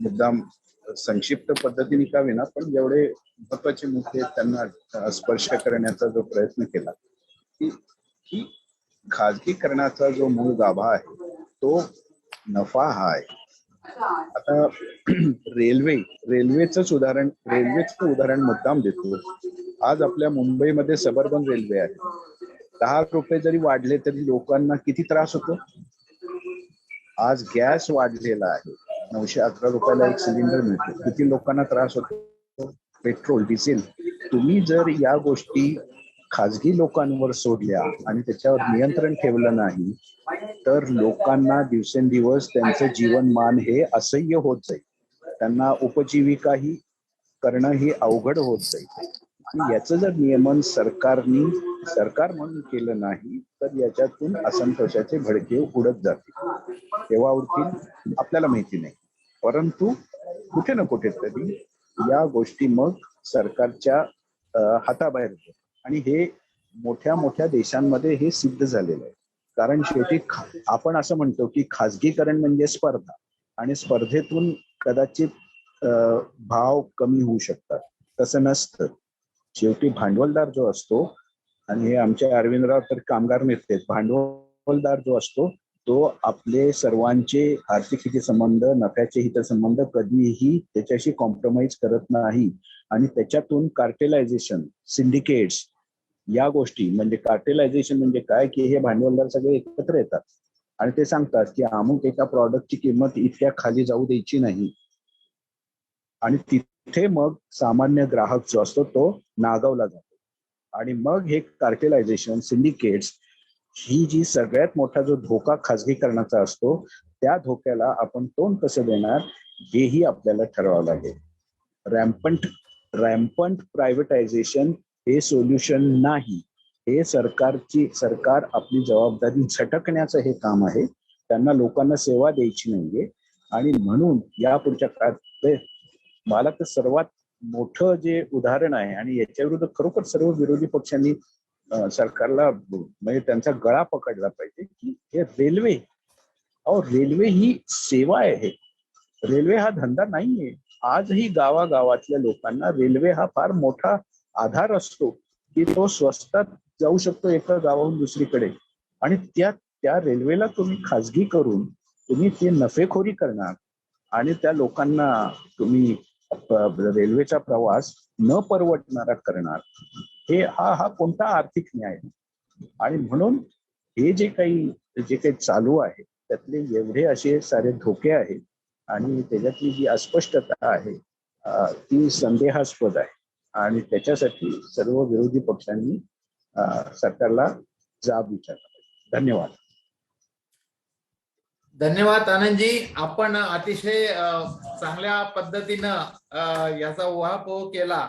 मुद्दाम संक्षिप्त पद्धतीने का विना पण जेवढे महत्वाचे मुद्दे त्यांना स्पर्श करण्याचा जो प्रयत्न केला की खाजगीकरणाचा जो मूळ गाभा आहे तो नफा हा आहे. आता रेल्वेचं उदाहरण मुद्दाम देतो. आज आपल्या मुंबईमध्ये सबर्बन रेल्वे आहे. 10 रुपये जरी वाढले तरी लोकांना किती त्रास होतो. आज गॅस वाढलेला आहे, 911 रुपयाला एक सिलेंडर मिळतो, किती लोकांना त्रास होतो. पेट्रोल, डिझेल, तुम्ही जर या गोष्टी खाजगी लोकांवर सोडल्या आणि त्याच्यावर नियंत्रण ठेवलं नाही तर लोकांना दिवसेंदिवस त्यांचं जीवनमान हे असह्य होत जाईल. त्यांना उपजीविकाही करणं ही अवघड होत जाईल. आणि याचं जर नियमन सरकार म्हणून केलं नाही तर याच्यातून असंतोषाचे भडके उडत जातील. केव्हा उडतील आपल्याला माहिती नाही, परंतु कुठे ना कुठेतरी या गोष्टी मग सरकारच्या हाताबाहेर होतात. आणि हे मोठ्या मोठ्या देशांमध्ये हे सिद्ध झालेलं आहे. कारण शेवटी आपण असं म्हणतो की खाजगीकरण म्हणजे स्पर्धा आणि स्पर्धेतून कदाचित भाव कमी होऊ शकतात. तसं नसतं. शेवटी भांडवलदार जो असतो, आणि हे आमच्या अरविंदराव तर कामगार नेते, भांडवलदार जो असतो तो आपले सर्वांचे आर्थिक हितसंबंध, नफ्याचे हितसंबंध कधीही त्याच्याशी कॉम्प्रोमाइज करत नाही. आणि त्याच्यातून कार्टेलायझेशन, सिंडिकेट्स या गोष्टी, म्हणजे कार्टेलायझेशन म्हणजे काय, की हे भांडवलदार सगळे एकत्र येतात आणि ते सांगतात की अमुक एका प्रॉडक्टची किंमत इतक्या खाली जाऊ द्यायची नाही, आणि तिथे मग सामान्य ग्राहक जो असतो तो नागावला जातो. आणि मग हे कार्टेलायझेशन, सिंडिकेट्स ही जी सगळ्यात मोठा जो धोका खाजगीकरणाचा असतो, त्या धोक्याला आपण तोंड कसं देणार हेही आपल्याला ठरवावं लागेल. रॅम्पंट प्रायव्हेटायझेशन हे सोल्युशन नाही. हे सरकार आपली जबाबदारी झटकण्याचं हे काम आहे. त्यांना लोकांना सेवा द्यायची नाहीये. आणि म्हणून या पुढच्या काळात मला तर सर्वात मोठं जे उदाहरण आहे, आणि याच्या विरुद्ध खरोखर सर्व विरोधी पक्षांनी सरकारला म्हणजे त्यांचा गळा पकडला पाहिजे, की हे रेल्वे, अहो रेल्वे ही सेवा आहे, रेल्वे हा धंदा नाहीये. आजही गावागावातल्या लोकांना रेल्वे हा फार मोठा आधार असतो, की तो स्वस्तात जाऊ शकतो एका गावाहून दुसरीकडे. आणि त्या रेल्वेला तुम्ही खाजगी करून तुम्ही ती नफेखोरी करणार आणि त्या लोकांना तुम्ही रेल्वेचा प्रवास न परवडणारा करणार, हे हा कोणता आर्थिक न्याय. आणि म्हणून हे जे काही चालू आहे त्यातले एवढे असे सारे धोके आहेत आणि त्याच्यातली जी अस्पष्टता आहे ती संदेहास्पद आहे. आणि त्याच्यासाठी सर्व विरोधी पक्षांनी सरकारला जाब विचारला पाहिजे. धन्यवाद. धन्यवाद आनंदजी. आपण अतिशय चांगल्या पद्धतीनं याचा उहापोह केला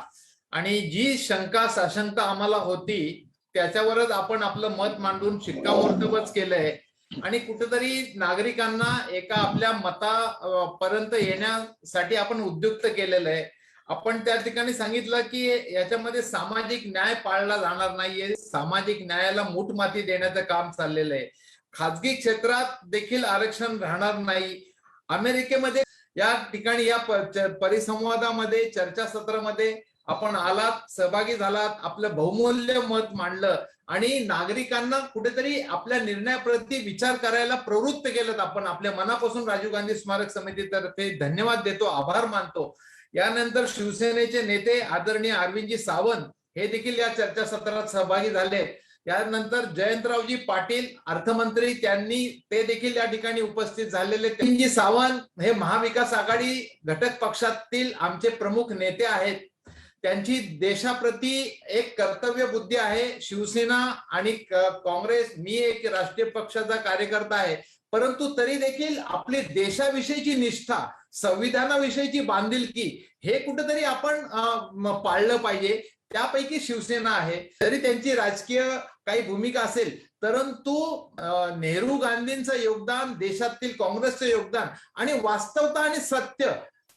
आणि जी शंका साशंका आम्हाला होती त्याच्यावरच आपण आपलं मत मांडून शिक्कामोर्तबच केलंय. आणि कुठेतरी नागरिकांना एका आपल्या मतापर्यंत येण्यासाठी आपण उद्युक्त केलेलं आहे. आपण त्या ठिकाणी सांगितलं की याच्यामध्ये सामाजिक न्याय पाळला जाणार नाहीये, सामाजिक न्यायाला मूठमाती देण्याचं काम चाललेलं आहे. खाजगी क्षेत्रात देखील आरक्षण राहणार नाही. अमेरिकेमध्ये या ठिकाणी या परिसंवादामध्ये, चर्चासत्रामध्ये आपण आलात, सहभागी झालात, आपलं बहुमूल्य मत मांडलं आणि नागरिकांना कुठेतरी आपल्या निर्णयाप्रती विचार करायला प्रवृत्त केलं. आपण आपल्या मनापासून राजीव गांधी स्मारक समितीतर्फे धन्यवाद देतो, आभार मानतो. यानंतर शिवसेनेचे नेते आदरणीय अरविंदजी सावंत हे देखील या चर्चासत्रात सहभागी झाले. यानंतर जयंतरावजी पाटील अर्थमंत्री, ते देखील या ठिकाणी उपस्थित झालेले. अरविंदजी सावंत हे महाविकास आघाडी घटक पक्षातील आमचे प्रमुख नेते आहेत. त्यांची देशाप्रती एक कर्तव्य बुद्धी आहे. शिवसेना आणि काँग्रेस, मी एक राष्ट्रीय पक्षाचा कार्यकर्ता आहे, परंतु तरी देखील आपली देशाविषयीची निष्ठा, संविधानाविषयीची बांधिलकी हे कुठेतरी आपण पाळलं पाहिजे. त्यापैकी शिवसेना आहे. तरी त्यांची राजकीय काही भूमिका असेल, परंतु नेहरू गांधींचं योगदान, देशातील काँग्रेसचं योगदान आणि वास्तवता आणि सत्य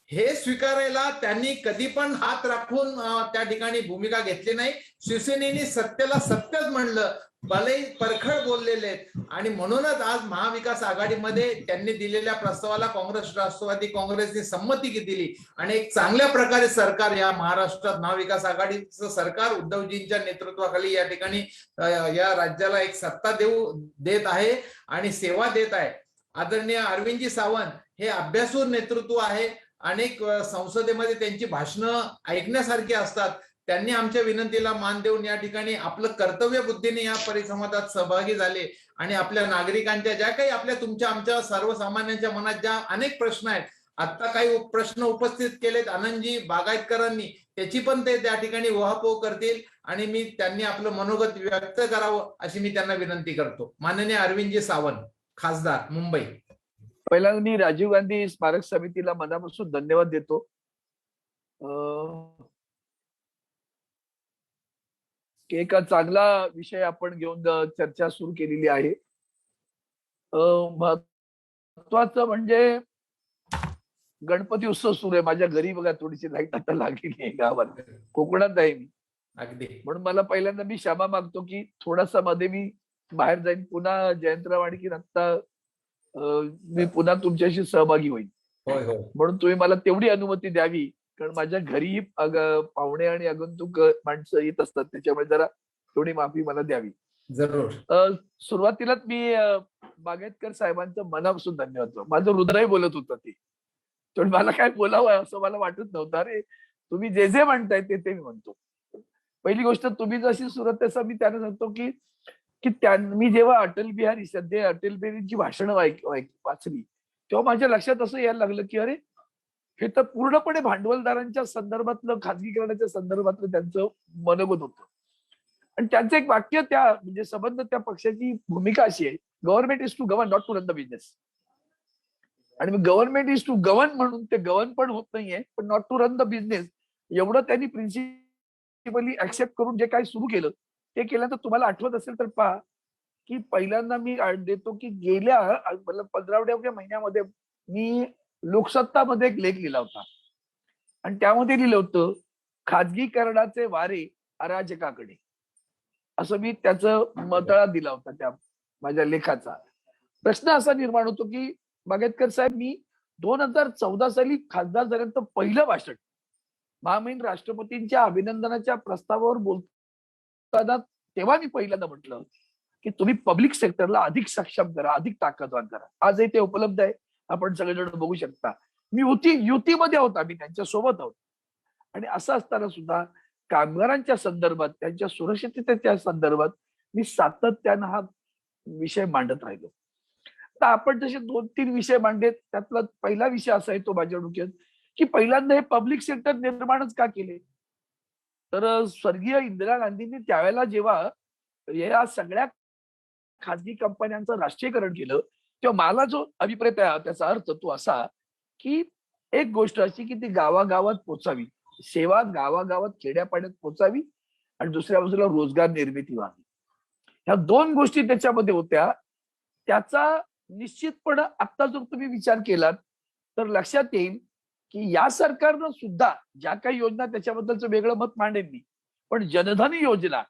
हे स्वीकारायला त्यांनी कधी पण हात राखून त्या ठिकाणी भूमिका घेतली नाही. शिवसेनेने सत्याला सत्यच म्हणलं, भले परखड बोललेले आहेत. आणि म्हणूनच आज महाविकास आघाडीमध्ये त्यांनी दिलेल्या प्रस्तावाला काँग्रेस, राष्ट्रवादी काँग्रेसने संमती दिली आणि एक चांगल्या प्रकारे सरकार या महाराष्ट्रात महाविकास आघाडीचं सरकार उद्धवजींच्या नेतृत्वाखाली या ठिकाणी या राज्याला एक सत्ता देत आहे आणि सेवा देत आहे. आदरणीय अरविंदजी सावंत हे अभ्यासू नेतृत्व आहे. अनेक संसदेमध्ये त्यांची भाषणं ऐकण्यासारखी असतात. त्यांनी आमच्या विनंतीला मान देऊन या ठिकाणी आपलं कर्तव्य बुद्धीने या परिसंवादात सहभागी झाले आणि आपल्या नागरिकांच्या ज्या काही तुमच्या आमच्या सर्वसामान्यांच्या मनात ज्या अनेक प्रश्न आहेत, आता काही प्रश्न उपस्थित केलेत आनंदजी बागायतकरांनी, त्याची पण ते त्या ठिकाणी उहापोह करतील आणि त्यांनी आपलं मनोगत व्यक्त करावं अशी मी त्यांना विनंती करतो. माननीय अरविंदजी सावंत, खासदार, मुंबई. पहिल्यांदा मी राजीव गांधी स्मारक समितीला मनापासून धन्यवाद देतो. एका चांगला विषय आपण घेऊन चर्चा सुरू केलेली आहे. महत्वाचं म्हणजे गणपती उत्सव सुरू आहे. माझ्या घरी बघा थोडीशी लाईट आता लागलेली आहे गावात, कोकणात आहे मी अगदी. म्हणून मला पहिल्यांदा मी क्षमा मागतो की थोडासा मध्ये मी बाहेर जाईन. पुन्हा जयंतराव आणि की आता मी पुन्हा तुमच्याशी सहभागी होईल. म्हणून तुम्ही मला तेवढी अनुमती द्यावी, कारण माझ्या घरी पाहुणे आणि आगंतुक माणसं येत असतात, त्याच्यामुळे जरा थोडी माफी मला द्यावी. जरूर. सुरुवातीलाच मी बागायतकर साहेबांचं मनापासून धन्यवाद. माझं हृदय बोलत होतं ते. पण मला काय बोलावं असं मला वाटत नव्हतं. अरे तुम्ही जे जे म्हणताय ते मी म्हणतो. पहिली गोष्ट, तुम्ही जशी सुरुवात तसं मी त्यांना सांगतो की की मी जेव्हा अटल बिहारी सध्या अटल बिहारींची भाषणं वाचली, तेव्हा माझ्या लक्षात असं यायला लागलं की अरे हे तर पूर्णपणे भांडवलदारांच्या संदर्भातलं, खाजगीकरणाच्या संदर्भातलं त्यांचं मनोगत होतं. आणि त्यांचं एक वाक्य, त्या म्हणजे संबंध, त्या पक्षाची भूमिका अशी आहे, government is to govern, not to run the business. आणि मग गव्हर्नमेंट इज टू गव्हर्न म्हणून ते गव्हर्न पण होत नाहीये, पण not to run the business एवढं त्यांनी प्रिन्सिपली ऍक्सेप्ट करून जे काही सुरू केलं ते केल्यानंतर तुम्हाला आठवत असेल तर पहा की पहिल्यांदा मी देतो की गेल्या 15व्या महिन्यामध्ये मी लोकसत्तामध्ये एक लेख लिहिला होता आणि त्यामध्ये लिहिलं होतं, खाजगीकरणाचे वारे अराजकाकडे, असं मी त्याचं मतळा दिला होता त्या माझ्या लेखाचा. प्रश्न असा निर्माण होतो की बागायतकर साहेब, मी 2014 साली खासदार झाल्यानंतर पहिलं भाषण महामहिम राष्ट्रपतींच्या अभिनंदनाच्या प्रस्तावावर बोलताना तेव्हा मी पहिल्यांदा म्हटलं की तुम्ही पब्लिक सेक्टरला अधिक सक्षम करा, अधिक ताकदवान करा. आजही ते उपलब्ध आहे, आपण सगळेजण बघू शकता. मी युतीमध्ये होता, मी त्यांच्या सोबत आहोत. आणि असं असताना सुद्धा कामगारांच्या संदर्भात, त्यांच्या सुरक्षिततेच्या संदर्भात मी सातत्यानं हा विषय मांडत राहिलो. तर आपण जसे 2-3 विषय मांडलेत, त्यातला पहिला विषय असा आहे तो माझ्या डोक्यात की पहिल्यांदा हे पब्लिक सेक्टर निर्माणच का केले. तर स्वर्गीय इंदिरा गांधींनी त्यावेळेला जेव्हा या सगळ्या खाजगी कंपन्यांचं राष्ट्रीयकरण केलं, तेव्हा मला जो अभिप्राय त्याचा अर्थ तो असा की एक गोष्ट अशी की ती गावागावात पोचावी, सेवा गावागावात खेड्यापाड्यात पोचावी आणि दुसऱ्या बाजूला रोजगार निर्मिती व्हावी. ह्या 2 गोष्टी त्याच्यामध्ये होत्या. त्याचा निश्चितपणे आता जर तुम्ही विचार केलात तर लक्षात येईल की या सरकारनं सुद्धा ज्या काही योजना, त्याच्याबद्दलचं वेगळं मत मांडेन मी, पण जनधन योजना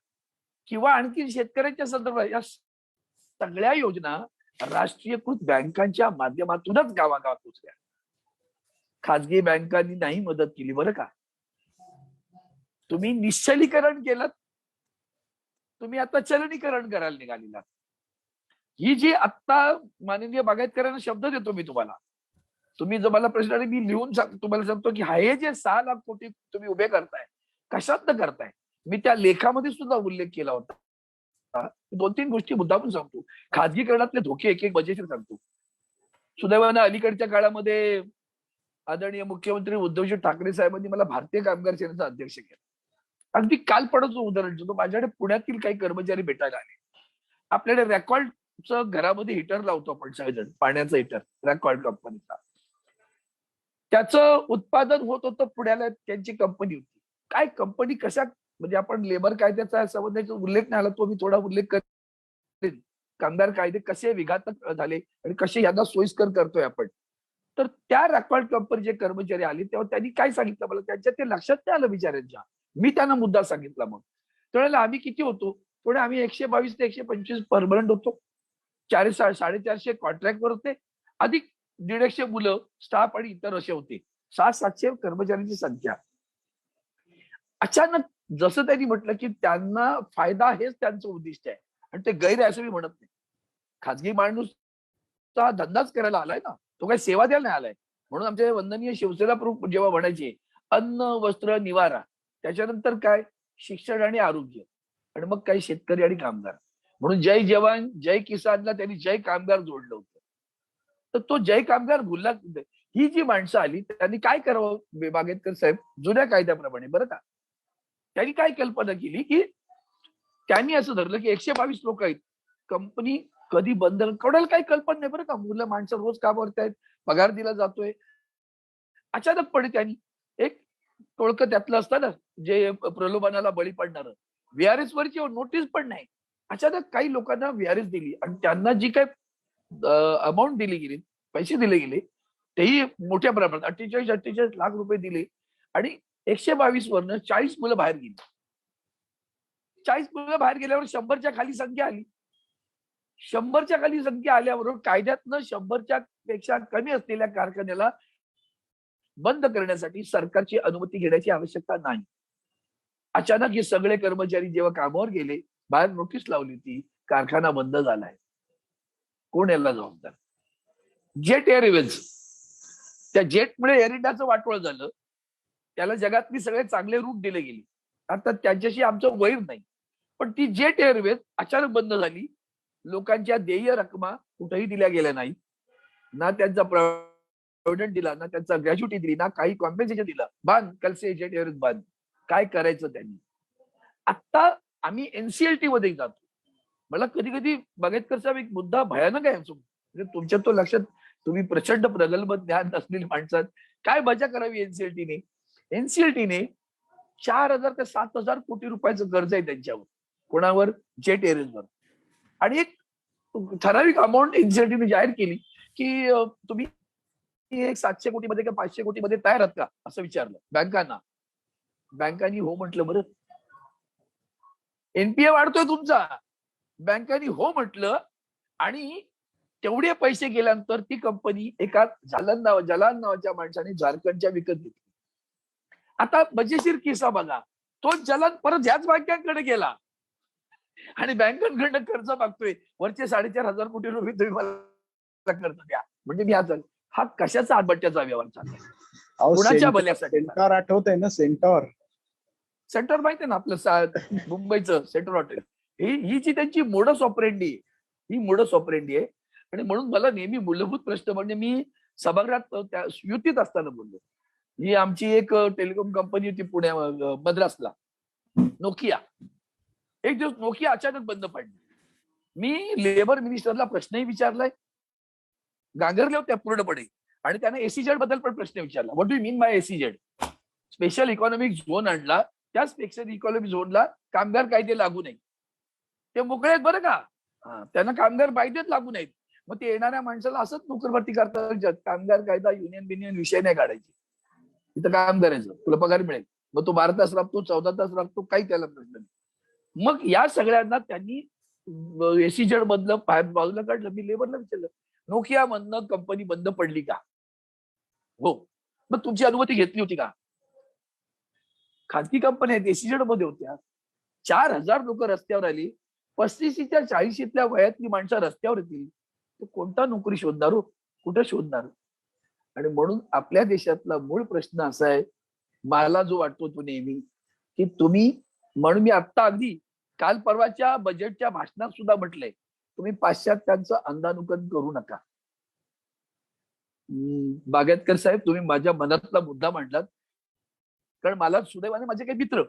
किंवा आणखी शेतकऱ्यांच्या संदर्भात या सगळ्या योजना राष्ट्रीयकृत बँकांच्या माध्यमातूनच गावागावात पोहोचल्या. खाजगी बँकांनी नाही मदत केली बरं का. तुम्ही निश्चलीकरण केलं, तुम्ही आता चलनीकरण करायला निघालेला. ही जी आत्ता माननीय बागायतकरांना शब्द देतो मी तुम्हाला, तुम्ही जर मला प्रश्न आले, मी लिहून तुम्हाला सांगतो की हे जे 6 लाख कोटी तुम्ही उभे करताय, कशातनं करताय. मी त्या लेखामध्ये सुद्धा उल्लेख केला होता. 2-3 गोष्टी मुद्दामून सांगतो. खाजगीकरणातले धोके एक मजेशीर सांगतो. सुदैवानं अलीकडच्या काळामध्ये आदरणीय मुख्यमंत्री उद्धवजी ठाकरे साहेबांनी मला भारतीय कामगार सेनेचा अध्यक्ष केलं. अगदी काल पडतो उदाहरण देतो. माझ्याकडे पुण्यातील काही कर्मचारी भेटायला आले. आपल्याकडे रेकॉर्डचं घरामध्ये हिटर लावतो आपण सगळेजण, पाण्याचं हिटर रेकॉर्ड कंपनीचा. त्याचं उत्पादन होत होतं पुण्याला, त्यांची कंपनी होती. काय कंपनी कशा, म्हणजे आपण लेबर कायद्याचा संबंधाचा उल्लेख नाही आला, तो मी थोडा उल्लेख करेन. कामगार कायदे कसे विघातक झाले आणि कसे यांना सोयीस्कर करतोय आपण. तर त्या रेकॉर्ड कंपनीचे कर्मचारी आले तेव्हा त्यांनी काय सांगितलं मला, त्यांच्या ते लक्षात नाही आलं बिचाऱ्यांच्या. मी त्यांना मुद्दा सांगितला. मग त्यावेळेला आम्ही किती होतो, थोडे आम्ही 122 ते 125 परमनंट होतो, 450-450 कॉन्ट्रॅक्टवर होते, अधिक 150 मुलं, स्टाफ आणि इतर असे होते. 700-700 कर्मचाऱ्यांची संख्या. अचानक जसं त्यांनी म्हटलं की त्यांना फायदा हेच त्यांचं उद्दिष्ट आहे आणि ते गैर आहे असं मी म्हणत नाही. खाजगी माणूस हा धंदाच करायला आलाय ना, तो काही सेवा द्यायला नाही आलाय. म्हणून आमचे वंदनीय शिवसेना प्रमुख जेव्हा म्हणायचे अन्न, वस्त्र, निवारा, त्याच्यानंतर काय शिक्षण आणि आरोग्य, आणि मग काही शेतकरी आणि कामगार, म्हणून जय जवान जय किसानला त्यांनी जय कामगार जोडलं होतं. तर तो जय कामगार भुलला. ही जी माणसं आली त्यांनी काय करावं बागायतकर साहेब, जुन्या कायद्याप्रमाणे बरं का, त्यांनी काय कल्पना केली की त्यांनी असं धरलं की 122 लोक आहेत, कंपनी कधी बंद, कोणाला काही कल्पना नाही बरं का. मुलं माणसं रोज कामावरती आहेत, पगार दिला जातोय. अचानकपणे त्यांनी एक टोळकं त्यातलं असतं ना, जे प्रलोभनाला बळी पडणार, व्हीआरएस वरची नोटीस पण नाही, अचानक काही लोकांना व्हीआरएस दिली आणि त्यांना जी काय अमाऊंट दिली गेली, पैसे दिले गेले, तेही मोठ्या प्रमाणात 48 लाख रुपये दिले आणि 122 वरनं 40 मुलं बाहेर गेली. 40 मुलं बाहेर गेल्यावर 100च्या खाली संख्या आली. 100च्या खाली संख्या आल्यावर कायद्यातनं 100च्या पेक्षा कमी असलेल्या कारखान्याला बंद करण्यासाठी सरकारची अनुमती घेण्याची आवश्यकता नाही. अचानक हे सगळे कर्मचारी जेव्हा कामावर गेले बाहेर नोटीस लावली होती, कारखाना बंद झालाय. कोण याला जबाबदार? Jet airways. त्या जेटमुळे एअर इंडियाचं वाटोळ झालं. त्याला जगातली सगळे चांगले रूट दिले गेले. आता त्यांच्याशी आमचं वैर नाही, पण ती जेट एअरवेज अचानक बंद झाली. लोकांच्या देय रकमा कुठेही दिल्या गेल्या नाही. ना त्यांचा प्रॉव्हिडंट दिला, ना त्यांचा ग्रॅज्युटी दिली, ना काही कॉम्पेन्सेशन दिलं. बांध कलसे जेट एअरवेज बांध. काय करायचं त्यांनी? आता आम्ही एनसीएलटी मध्ये जातो. मला कधी कधी बागेतकर साहेब एक मुद्दा भयानक आहे म्हणजे तुमच्या तो लक्षात, तुम्ही प्रचंड प्रगल्भ ज्ञान असलेली माणसात काय मजा करावी एनसीएलटीने. एनसीएलटीने 4,000 ते 7,000 कोटी रुपयाचं कर्ज आहे त्यांच्यावर. कोणावर? जेट एअरवेजवर. आणि एक ठराविक अमाऊंट एनसीएलटीने जाहीर केली की तुम्ही एक 700 कोटीमध्ये किंवा 500 कोटीमध्ये तयार आहात का असं विचारलं बँकांना. बँकांनी हो म्हटलं. बरं, एनपीए वाढतोय तुमचा, बँकांनी हो म्हटलं. आणि तेवढे पैसे गेल्यानंतर ती कंपनी एका जलान नावाच्या माणसाने झारखंडच्या विकत घेतली. आता मजेशीर किस्सा बघा, तो जलान परत ह्याच बँकांकडे गेला आणि बँकांकडनं कर्ज मागतोय. वरचे 4,500 कोटी रुपये तुम्ही मला कर्ज द्या. म्हणजे मी हा कशाचा आटबट्ट्याचा व्यवहार चालला? कुणाच्या भल्यासाठी? सेंटॉर आठवत आहे ना? सेंटर माहिती आहे ना आपलं मुंबईचं सेंटर हॉटेल. ही जी त्यांची मोडस ऑपरेंडी आहे, ही मोडस ऑपरेंडी आहे. आणि म्हणून मला नेहमी मूलभूत प्रश्न म्हणजे मी सभागृहात त्या युतीत असताना बोललो. ही आमची एक टेलिकॉम कंपनी होती मद्रासला, नोकिया. एक दिवस नोकिया अचानक बंद पडली. मी लेबर मिनिस्टरला प्रश्नही विचारलाय, गांगरले होत्या पूर्णपणे. आणि त्याने एसीजेड बद्दल पण प्रश्न विचारला. What do mean by ACZ? Special economic zone आणला. त्या स्पेशल इकॉनॉमिक झोनला कामगार कायदे लागू नाही. ते मोकळे आहेत बरं का, त्यांना कामगार कायदेच लागू नाहीत. मग ते येणाऱ्या माणसाला असंच नोकरभरती करतात. कामगार कायदा युनियन विषय नाही काढायचे. इथं काम करायचं, तुला पगार मिळेल. मग तो 12 तास राबतो, 14 तास राबतो, काही त्याला प्रश्न नाही. मग या सगळ्यांना त्यांनी एसीजेड मधलं बाजूला काढलं. मी लेबरला विचारलं, नोकिया मधनं कंपनी बंद पडली का? हो. मग तुमची अनुमती घेतली होती का? खाजगी कंपन्या आहेत, एसीजेड मध्ये होत्या. 4,000 लोक रस्त्यावर आली. 35च्या 40ल्या वयातली माणसं रस्त्यावर येतील, तर कोणता नोकरी शोधणार हो? कुठे शोधणार? आणि म्हणून आपल्या देशातला मूळ प्रश्न असा आहे, मला जो वाटतो तो नेहमी, की तुम्ही, म्हणून मी आत्ता अगदी काल परवाच्या बजेटच्या भाषणात सुद्धा म्हटलंय, तुम्ही पाश्चात्यांचं अंधानुकरण करू नका. बागेतकर साहेब, तुम्ही माझ्या मनातला मुद्दा मांडलात. कारण मला सुदैवाने माझे काही मित्र,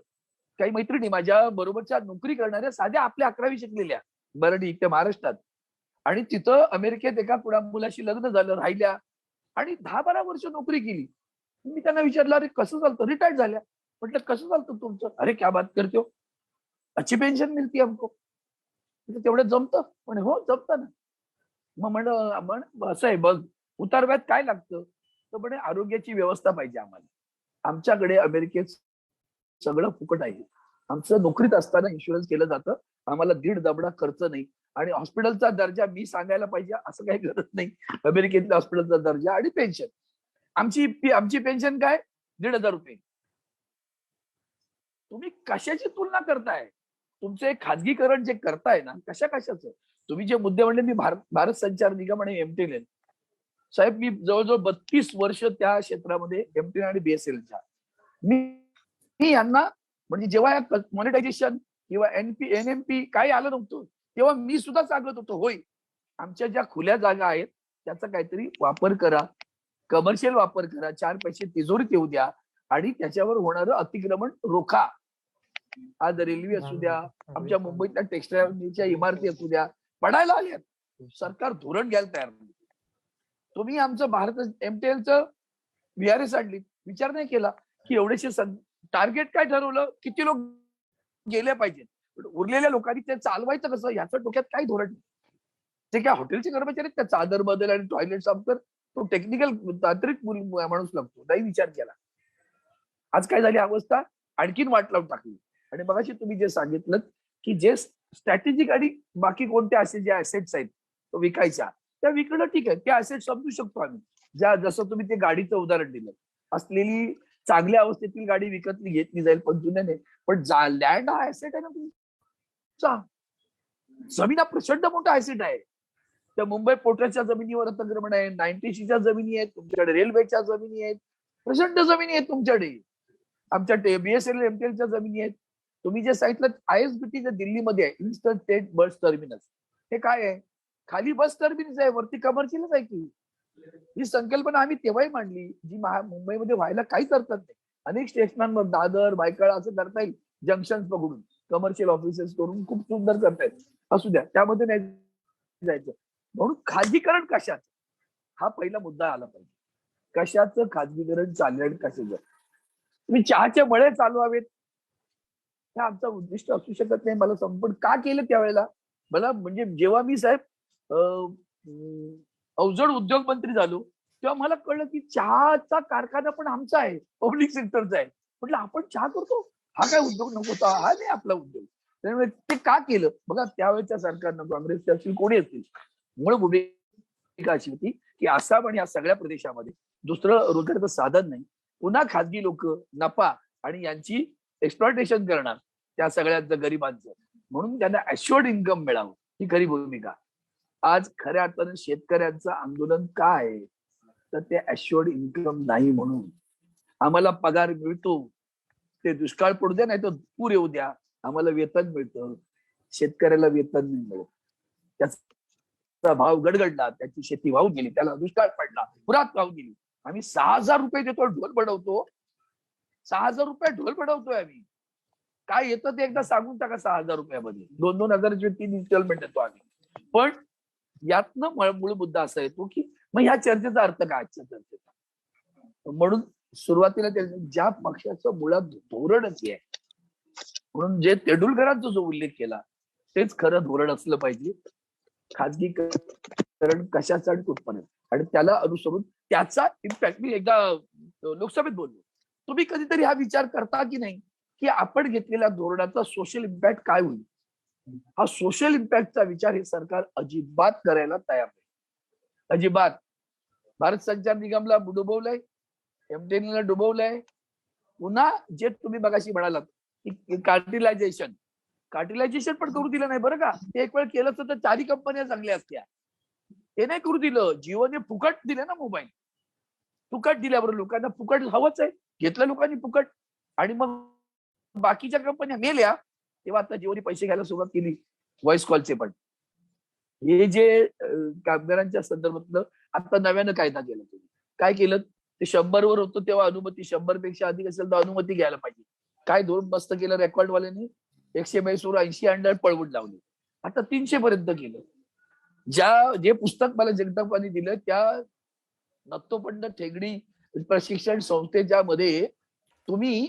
काही मैत्रिणी माझ्या बरोबरच्या नोकरी करणाऱ्या, साध्या आपल्या 11वी शिकलेल्या, बरडी इथे महाराष्ट्रात. आणि तिथं अमेरिकेत एका मुलाशी लग्न झालं, राहिल्या आणि 10-12 वर्ष नोकरी केली. मी त्यांना विचारलं, अरे कसं चालतं? रिटायर्ड झाल्या. म्हटलं कसं चालतं तुमचं? अरे क्या बात करते हो, अच्छी पेन्शन मिळते हमको. तेवढं जमतं? म्हणे हो जमतं ना. मग म्हणलं असं आहे बघ, उतारव्यात काय लागतं? तर म्हणे आरोग्याची व्यवस्था पाहिजे आम्हाला. आमच्याकडे अमेरिकेत सगळं फुकट आहे. आमचं नोकरीत असताना इन्शुरन्स केलं जातं, आम्हाला 1.5 दबडा खर्च नाही. आणि हॉस्पिटलचा दर्जा मी सांगायला पाहिजे असं काही गरज नाही. अमेरिकेतल्या हॉस्पिटलचा दर्जा आणि पेन्शन, आमची पेन्शन काय? 1,500 रुपये. तुम्ही कशाची तुलना करताय? तुमचं एक खाजगीकरण जे करताय ना, कशाचं? तुम्ही जे मुद्दे म्हणले, मी भारत संचार निगम आणि एमटेन साहेब, मी जवळजवळ 32 वर्ष त्या क्षेत्रामध्ये एमटेन आणि बीएसएलच्या, मी यांना म्हणजे जेव्हा मॉनिटायझेशन किंवा एनएमपी काही आलं नव्हतं, तेव्हा मी सुद्धा सांगत होतो, होय आमच्या ज्या खुल्या जागा आहेत त्याचा काहीतरी वापर करा, कमर्शियल वापर करा, 4 पैसे तिजोरीत येऊ द्या आणि त्याच्यावर होणारं अतिक्रमण रोखा. आज रेल्वे असू द्या, आमच्या मुंबईतल्या टेक्स्टाईलच्या इमारती असू द्या, पडायला आल्यात. सरकार धोरण घ्यायला तयार नाही. तुम्ही आमचं भारत एमटेलचं व्हीआरएस आणली, विचार नाही केला की एवढेशे टार्गेट काय ठरवलं, किती लोक गेले पाहिजे, उरलेल्या लोकांनी ते चालवायचं कसं, याचं डोक्यात काही धोरण नाही. ते काय हॉटेलचे कर्मचारी, त्या चादर बदल आणि टॉयलेट साफ कर, तो टेक्निकल तांत्रिक माणूस लागतो, नाही विचार केला. आज काय झाली अवस्था, आणखीन वाट लावून टाकली. आणि मगाशी तुम्ही जे सांगितलं की जे स्ट्रॅटेजिक आणि बाकी कोणत्या असे जे ऍसेट्स आहेत तो विकायच्या, त्या विकणं ठीक आहे, त्या ऍसेट समजू शकतो आम्ही. जसं तुम्ही ते गाडीचं उदाहरण दिलं, असलेली चांगल्या अवस्थेतील गाडी विकतली घेतली जाईल, पण जुन्या नाही. पण लँड हा ऍसेट आहे ना, जमीन हा प्रचंड मोठा ऍसेट आहे. त्या मुंबई पोर्टाच्या जमिनीवर अतिक्रमण आहे, 90च्या जमिनी आहेत तुमच्याकडे, रेल्वेच्या जमिनी आहेत, प्रचंड जमिनी आहेत तुमच्याकडे. आमच्या BSNL MTLच्या जमिनी आहेत. तुम्ही जे सांगितलं ISBT जे दिल्लीमध्ये आहे, इन्स्टंट स्टेट बस टर्मिनस, हे काय आहे? खाली बस टर्मिनस आहे, वरती कमर्शियलच आहे की. ही संकल्पना आम्ही तेव्हाही मांडली, जी मुंबईमध्ये व्हायला काहीच अर्थ नाही. अनेक स्टेशनांवर दादर भायखळा असं करता येईल, जंक्शन पकडून कमर्शियल ऑफिसेस करून खूप सुंदर करतायत. असू द्या, त्यामध्ये नाही जायचं. म्हणून खाजगीकरण कशाचं, हा पहिला मुद्दा आला पाहिजे. कशाचं खाजगीकरण चालेल, कशाचं? तुम्ही चहाचे मळे चालवावेत, हे आमचं उद्दिष्ट असू शकत नाही. मला संपूर्ण का केलं त्यावेळेला, मला म्हणजे जेव्हा मी साहेब अवजड उद्योग मंत्री झालो, तेव्हा मला कळलं की चहाचा कारखाना पण आमचा आहे, पब्लिक सेक्टरचा आहे. म्हटलं आपण चहा करतो, हा काय उद्योग नको होता, हा नाही आपला उद्योग. त्यामुळे ते का केलं बघा, त्यावेळेच्या सरकारनं, काँग्रेसचे असतील कोणी असतील, मूळ भूमिका अशी होती की आसाम आणि या सगळ्या प्रदेशामध्ये दुसरं रोजगाराचं साधन नाही, पुन्हा खाजगी लोक नफा आणि यांची एक्सप्लॉयटेशन करणार त्या सगळ्यांचं गरिबांचं, म्हणून त्यांना ॲश्युअर्ड इन्कम मिळावं, ही खरी भूमिका. आज खऱ्या अर्थानं शेतकऱ्यांचं आंदोलन काय आहे, तर ते ॲश्युअर्ड इन्कम नाही. म्हणून आम्हाला पगार मिळतो, ते दुष्काळ पडू द्या नाही तर पूर येऊ द्या, आम्हाला वेतन मिळतं. शेतकऱ्याला वेतन नाही मिळत, त्याचा भाव गडगडला, त्याची शेती वाहून गेली, त्याला दुष्काळ पडला, पुरात वाहून गेली. आम्ही 6,000 रुपये देतो, ढोल बडवतो, 6,000 रुपये ढोल बडवतोय आम्ही. काय येतं ते एकदा सांगून टाका. 6,000 रुपयामध्ये 2-2 हजाराची 3 इन्स्टॉलमेंट देतो आम्ही. पण यातनं मूळ मुद्दा असा येतो की मग ह्या चर्चेचा अर्थ काय, आजच्या चर्चेचा? म्हणून सुरुवातीला ज्या पक्षाचं मुळात धोरणच आहे, म्हणून जे तेंडुलकरांचा जो उल्लेख केला तेच खरं धोरण असलं पाहिजे. खाजगीकरण कशासाठी उत्पन्न आणि त्याला अनुसरून त्याचा इम्पॅक्ट. मी एकदा लोकसभेत बोललो, तुम्ही कधीतरी हा विचार करता की नाही की आपण घेतलेल्या धोरणाचा सोशल इम्पॅक्ट काय होईल? हा सोशल इम्पॅक्टचा विचार हे सरकार अजिबात करायला तयार नाही, अजिबात. भारत संचार निगमला डुबवलंय, MTNL डुबवलंय. पुन्हा जे तुम्ही मगाशी म्हणालात की कार्टिलायझेशन पण करू दिलं नाही बरं का. ते एक वेळ केलं तर 4 कंपन्या चांगल्या असत्या, हे नाही करू दिलं. जिओने फुकट दिले ना मोबाईल, फुकट दिल्याबरोबर लोकांना फुकट हवंच आहे, घेतलं लोकांनी फुकट. आणि मग बाकीच्या कंपन्या मेल्या, तेव्हा आता जिओने पैसे घ्यायला सुरुवात केली व्हॉइस कॉलचे पण. हे जे कामगारांच्या संदर्भातलं आता नव्यानं कायदा केला, तुम्ही काय केलं, ते 100 वर होतं तेव्हा अनुमती, 100 पेक्षा अधिक असेल तर अनुमती घ्यायला पाहिजे. काय धोरण मस्त केलं रेकॉर्डवाल्यांनी, 180 अंडर पळवून लावले, आता 300 पर्यंत केलं. जे पुस्तक मला जगतापांनी दिलं त्या नत्तोपंड ठेगडी प्रशिक्षण संस्थेच्या मध्ये, तुम्ही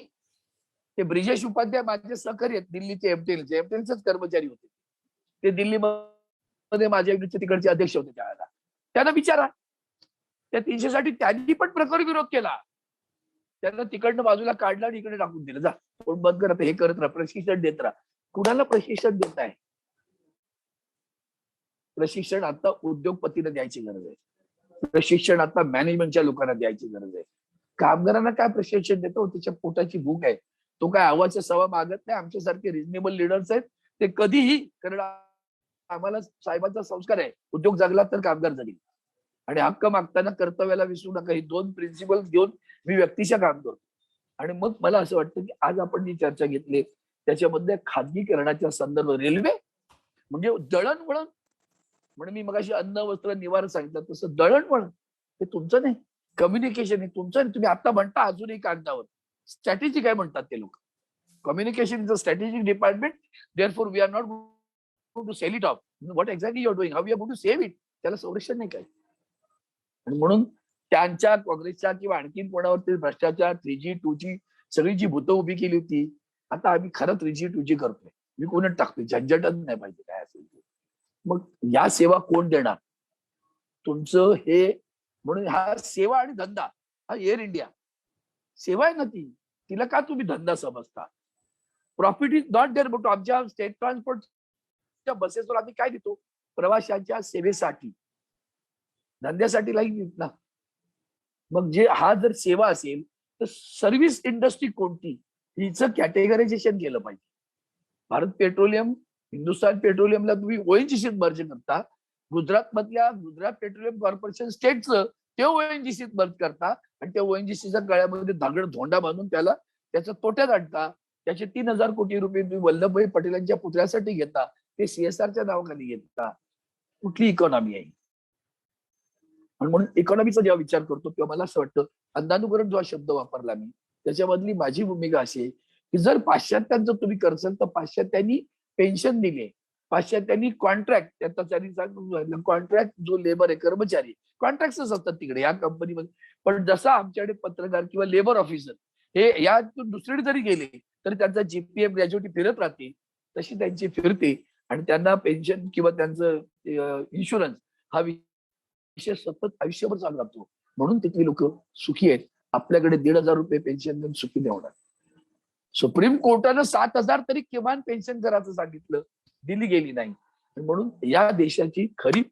ते ब्रिजेश उपाध्याय माझे सहकारी आहेत, दिल्लीचे MTNLचेच कर्मचारी होते, ते दिल्लीमध्ये माझ्या तिकडचे अध्यक्ष होते त्यावेळेला. त्यांना विचारा, त्या 300 साठी त्यांनी पण प्रखर विरोध केला. त्यांना तिकडनं बाजूला काढलं आणि इकडे टाकून दिलं, जा कोण बंद करत, हे करत राहा, प्रशिक्षण देत राहा. कुणाला प्रशिक्षण देत आहे? प्रशिक्षण आता उद्योगपतीला द्यायची गरज आहे, प्रशिक्षण आता मॅनेजमेंटच्या लोकांना द्यायची गरज आहे. कामगारांना काय प्रशिक्षण देतो? त्याच्या पोटाची भूक आहे, तो काय आवाच्या सवा मागत नाही. आमच्यासारखे रिजनेबल लिडर्स आहेत, ते कधीही, कारण आम्हाला साहेबांचा संस्कार आहे, उद्योग जगला तर कामगार जगेल. आणि हक्क मागताना कर्तव्याला विसरू नका, ही 2 प्रिन्सिपल घेऊन मी व्यक्तीच्या काम करतो. आणि मग मला असं वाटतं की आज आपण जी चर्चा घेतली त्याच्यामध्ये खाजगीकरणाच्या संदर्भ, रेल्वे म्हणजे दळणवळण, म्हणून मी मगाशी अन्न वस्त्र निवार सांगितलं तसं दळणवळण हे तुमचं नाही, कम्युनिकेशन हे तुमचं नाही. तुम्ही आता म्हणता अजूनही कागदावर, स्ट्रॅटेजी काय म्हणतात ते लोक, communication is a strategic department, therefore we are not going to sell it off. What exactly you are doing, how we are going to save it, त्याला संरक्षण नाही काय. आणि म्हणून त्यांच्या काँग्रेसच्या किंवा आणखीन कोणावरती भ्रष्टाचार, 3G 2G सगळी जी भूतं उभी केली होती, आता आम्ही खरं 3G 2G करतोय, मी कोणच टाकतोय, झंझटच नाही पाहिजे काय असेल ते. मग या सेवा कोण देणार तुमचं हे? म्हणून हा सेवा आणि धंदा, हा एअर इंडिया सेवा आहे ना, तिला का तुम्ही धंदा समजता? Profit is not there. But आमच्या स्टेट ट्रान्सपोर्टच्या बसेसवर आम्ही काय देतो? प्रवाशांच्या सेवेसाठी, धंद्यासाठी नाही देत ना. मग जे हा जर सेवा असेल तर सर्व्हिस इंडस्ट्री कोणती, हिचं कॅटेगरायझेशन केलं पाहिजे. भारत पेट्रोलियम हिंदुस्थान पेट्रोलियमला तुम्ही ओएनजीसीत मर्ज करता, गुजरात मधल्या गुजरात पेट्रोलियम कॉर्पोरेशन स्टेटचं ते ओएनजीसीत मर्ज करता आणि त्या ओएनजीसीच्या गळ्यामध्ये धागड धोंडा बांधून त्याच्या तोट्यात आणता. त्याचे 3,000 कोटी रुपये तुम्ही वल्लभभाई पटेलांच्या पुतळ्यासाठी घेता, ते सीएसआरच्या नावाखाली घेता. कुठली इकॉनॉमी आहे? आणि म्हणून इकॉनॉमीचा जेव्हा विचार करतो तेव्हा मला असं वाटतं, अंधानुकरण जो शब्द वापरला मी, त्याच्यामधली माझी भूमिका अशी आहे की जर पाश्चात्यांचं तुम्ही करसाल तर पाश्चात्यांनी पेन्शन दिले, पाश्चात्यांनी कॉन्ट्रॅक्ट, त्याचा कॉन्ट्रॅक्ट जो लेबर आहे, कर्मचारी कॉन्ट्रॅक्टच असतात तिकडे या कंपनीमध्ये. पण जसा आमच्याकडे पत्रकार किंवा लेबर ऑफिसर हे यातून दुसरीकडे जरी गेले तरी त्यांचा जीपीएफ ग्रॅज्युटी फिरत राहते, तशी त्यांची फिरते आणि त्यांना पेन्शन किंवा त्यांचं इन्शुरन्स हा विषय सतत आयुष्यभर चालू राहतो. म्हणून तिथली लोक सुखी आहेत. आपल्याकडे 1,500 रुपये पेन्शन देऊन सुखी नाही होणार. सुप्रीम कोर्टानं 7,000 तरी किमान पेन्शन करायचं सांगितलं, दिली गेली नाही. म्हणून या देशाची खरी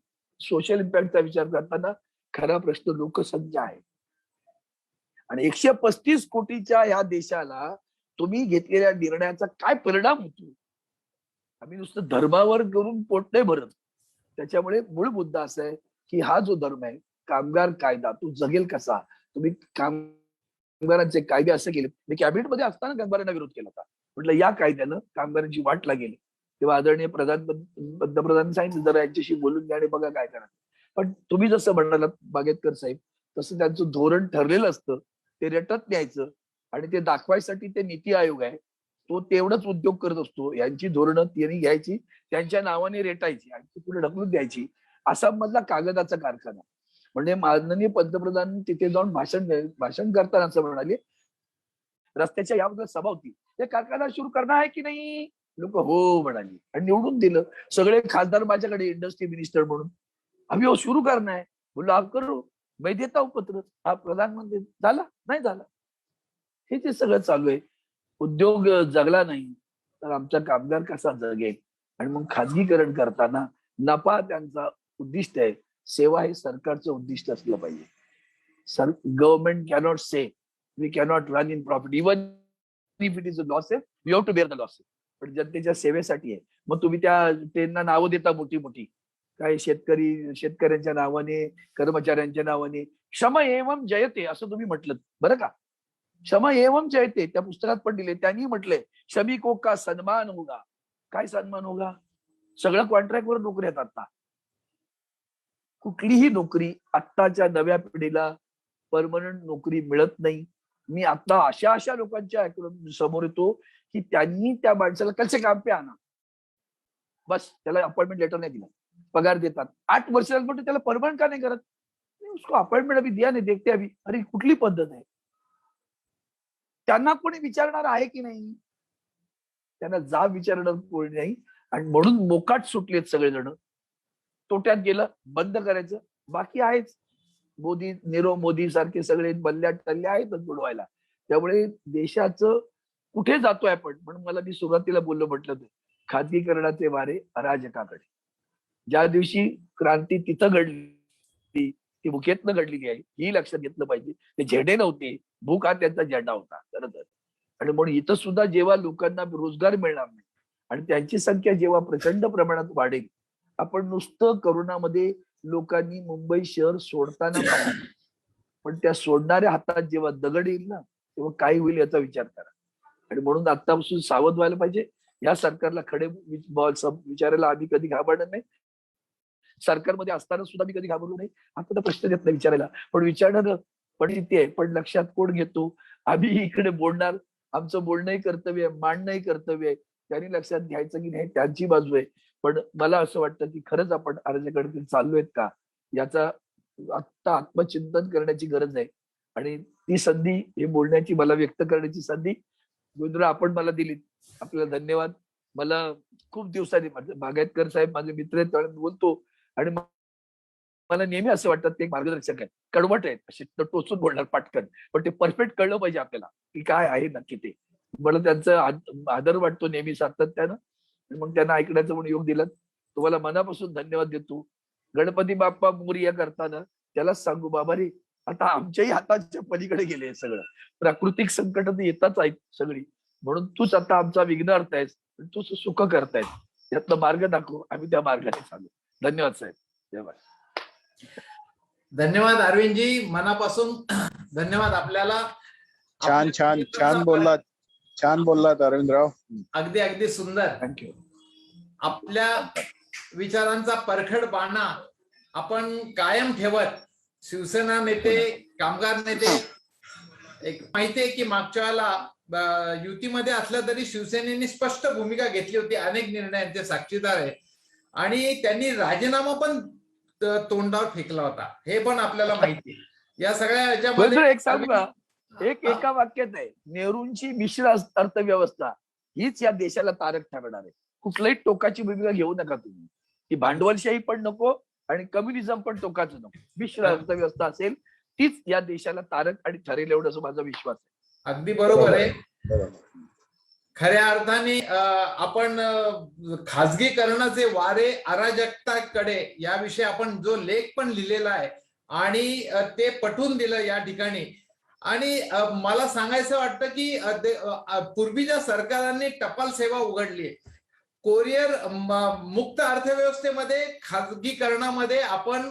सोशल इम्पॅक्टचा विचार करताना खरा प्रश्न लोकसंख्या आहे. आणि 135 कोटीच्या या देशाला तुम्ही घेतलेल्या निर्णयाचा काय परिणाम होतो? आम्ही नुसतं धर्मावर करून पोट नाही भरत. त्याच्यामुळे मूळ मुद्दा असा आहे की हा जो धर्म आहे, कामगार कायदा तो जगेल कसा? तुम्ही कामगारांचे कायदे असे केले. मी कॅबिनेटमध्ये असताना कामगारांना विरोध केला होता. म्हटलं या कायद्यानं कामगारांची वाट लागेल. तेव्हा आदरणीय पंतप्रधान सांगितलं जरा यांच्याशी बोलून घ्या आणि बघा काय करा. पण तुम्ही जसं म्हणालात बागेतकर साहेब, तसं त्यांचं धोरण ठरलेलं असतं, ते रेटत न्यायचं आणि ते दाखवायसाठी ते नीती आयोग आहे, तो तेवढंच उद्योग करत असतो. यांची धोरणं त्यांनी घ्यायची, त्यांच्या नावाने रेटायची आणि पुढे ढकलून द्यायची. आसाम मधला कागदाचा कारखाना. म्हणजे माननीय पंतप्रधान तिथे जाऊन भाषण करताना असं म्हणाले, रस्त्याच्या याबद्दल सभा होती, ते कारखाना सुरू करणार आहे की नाही? लोक हो म्हणाली आणि निवडून दिलं. सगळे खासदार माझ्याकडे इंडस्ट्री मिनिस्टर म्हणून, आम्ही हो सुरू करणार आहे. बोललो आप करू, मैं देता हूं पत्र. हा प्रधानमंत्री झाला नाही झाला. हे जे सगळं चालू आहे. उद्योग जगला नाही तर आमचा कामगार कसा जगेल? आणि मग खाजगीकरण करताना नफा त्यांचा उद्दिष्ट आहे, सेवा हे सरकारचं उद्दिष्ट असलं पाहिजे. Government cannot say we cannot run in profit even if it is a loss, we have to bear the loss. पण जनतेच्या सेवेसाठी आहे. मग तुम्ही त्यांना नावं देता मोठी मोठी, काय शेतकऱ्यांच्या नावाने, कर्मचाऱ्यांच्या नावाने. श्रम एवं जयते असं तुम्ही म्हटलं बरं का? श्रम एवं जयते त्या पुस्तकात पण दिले. त्यांनी म्हटलंय श्रमिको का सन्मान होगा. काय सन्मान होगा? सगळं कॉन्ट्रॅक्टवर नोकरी आहेत आता. कुठलीही नोकरी आत्ताच्या नव्या पिढीला परमनंट नोकरी मिळत नाही. मी आता अशा लोकांच्या समोर येतो की त्यांनी त्या माणसाला कसे काम पे आणा, बस त्याला अपॉइंटमेंट लेटर नाही दिला, पगार देतात 8 वर्षाला, पण त्याला परमनंट का नाही करत? उसको अपॉइंटमेंट अभी दिया नाही, देखते अभी. अरे कुठली पद्धत आहे? त्यांना कोणी विचारणार आहे की नाही? त्यांना जाब विचारणार कोणी नाही. आणि म्हणून मोकाट सुटलेत सगळेजण. तोट्यात गेलं, बंद करायचं. बाकी आहेच मोदी, नीरव मोदी सारखे सगळे बल्ल्या टल्ल्या आहेतच बुडवायला. त्यामुळे देशाचं कुठे जातोय आपण? म्हणून मला मी सुरुवातीला म्हटलं होतं, खाजगीकरणाचे वारे अराजकाकडे. ज्या दिवशी क्रांती तिथं घडली, ती भुकेतनं घडलेली आहे, ही लक्षात घेतलं पाहिजे. ते झेंडे नव्हते, भूक हा त्यांचा झेंडा होता खरं तर. आणि म्हणून इथं सुद्धा जेव्हा लोकांना रोजगार मिळणार नाही आणि त्यांची संख्या जेव्हा प्रचंड प्रमाणात वाढेल, आपण नुसतं करोनामध्ये लोकांनी मुंबई शहर सोडताना पाहिलं, पण त्या सोडणाऱ्या हातात जेव्हा दगड येईल ना, तेव्हा काय होईल याचा विचार करा. आणि म्हणून आतापासून सावध व्हायला पाहिजे. या सरकारला खडे विचारायला आम्ही कधी घाबरणार नाही. सरकारमध्ये असताना सुद्धा मी कधी घाबरलो नाही. आता प्रश्न देत नाही विचारायला, पण विचारणार पण तिथे आहे. पण लक्षात कोण घेतो? आम्ही इकडे बोलणार, आमचं बोलणंही कर्तव्य आहे, मांडणंही कर्तव्य आहे. त्यांनी लक्षात घ्यायचं की नाही त्यांची बाजू आहे. पण मला असं वाटतं की खरंच आपण अराजकाकडे चाललोय का, याचा आत्ता आत्मचिंतन करण्याची गरज आहे. आणि ती संधी, हे बोलण्याची, मला व्यक्त करण्याची संधी गोविंदराव आपण मला दिली. आपल्याला धन्यवाद. मला खूप दिवसांनी बागायतकर साहेब माझे मित्र आहेत, त्यावेळेस बोलतो आणि मला नेहमी असं वाटतं ते एक मार्गदर्शक आहेत, कडवट आहेत, असे टोचून बोलणार पाटकन, पण ते परफेक्ट कळलं पाहिजे आपल्याला की काय आहे नक्की ते. मला त्यांचा आदर वाटतो नेहमी सातत्यानं. मग त्यांना ऐकण्याचं म्हणून योग दिलं. तुम्हाला मनापासून धन्यवाद देतो. गणपती बाप्पा मोरया करताना त्यालाच सांगू, बाबा रे आता आमच्याही हाताच्या पलीकडे गेले सगळं. प्राकृतिक संकट तर येताच आहेत सगळी, म्हणून तूच आता आमचा विघ्नहर्ता आहेस, तूच सुख करतायस. यातला मार्ग दाखवू, आम्ही त्या मार्गाने चालू. धन्यवाद साहेब. जय महाराज. धन्यवाद अरविंदजी, मनापासून धन्यवाद आपल्याला. छान छान छान बोललात, छान बोललात अरविंदराव. अगदी अगदी सुंदर. थँक्यू. आपल्या विचारांचा परखड बाणा आपण कायम ठेवत, शिवसेना नेते, कामगार नेते, एक माहितीये की मागच्या वेळेला युतीमध्ये असलं तरी शिवसेनेने स्पष्ट भूमिका घेतली होती, अनेक निर्णयांचे साक्षीदार आहे, आणि त्यांनी राजीनामा पण तोंडावर फेकला होता, हे पण आपल्याला माहिती आहे. या सगळ्या ह्याच्यामध्ये एक सांगू का, एका वाक्यात आहे, नेहरूंची मिश्र अर्थव्यवस्था हीच या देशाला तारक ठरणार आहे. कुठल्याही टोकाची भूमिका घेऊ नका तुम्ही. ती भांडवलशाही पण नको आणि कम्युनिझम पण टोकाचं नको. मिश्र अर्थव्यवस्था असेल तीच या देशाला तारक आणि ठरेल, एवढा माझा विश्वास आहे. अगदी बरोबर आहे. खऱ्या अर्थाने आपण खाजगीकरणाचे वारे अराजकताकडे याविषयी आपण जो लेख पण लिहिलेला आहे आणि ते पटवून दिलं या ठिकाणी. आणि मला सांगायचं वाटतं की पूर्वीच्या सरकारांनी टपाल सेवा उघडली, कोरिअर मुक्त अर्थव्यवस्थेमध्ये खाजगीकरणामध्ये आपण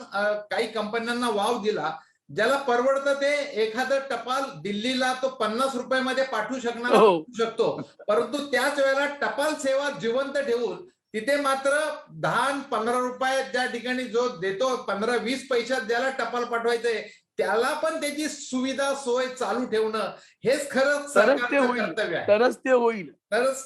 काही कंपन्यांना वाव दिला. ज्याला परवडतं ते एखादं टपाल दिल्लीला तो 50 रुपयामध्ये पाठवू शकतो, परंतु त्याच वेळेला टपाल सेवा जिवंत ठेवून तिथे मात्र 10-15 रुपयात ज्या ठिकाणी जो देतो, 15-20 पैशात ज्याला टपाल पाठवायचंय त्याला पण त्याची सुविधा सोय चालू ठेवणं, हेच खरंच सरकारचं कर्तव्य आहे. तरच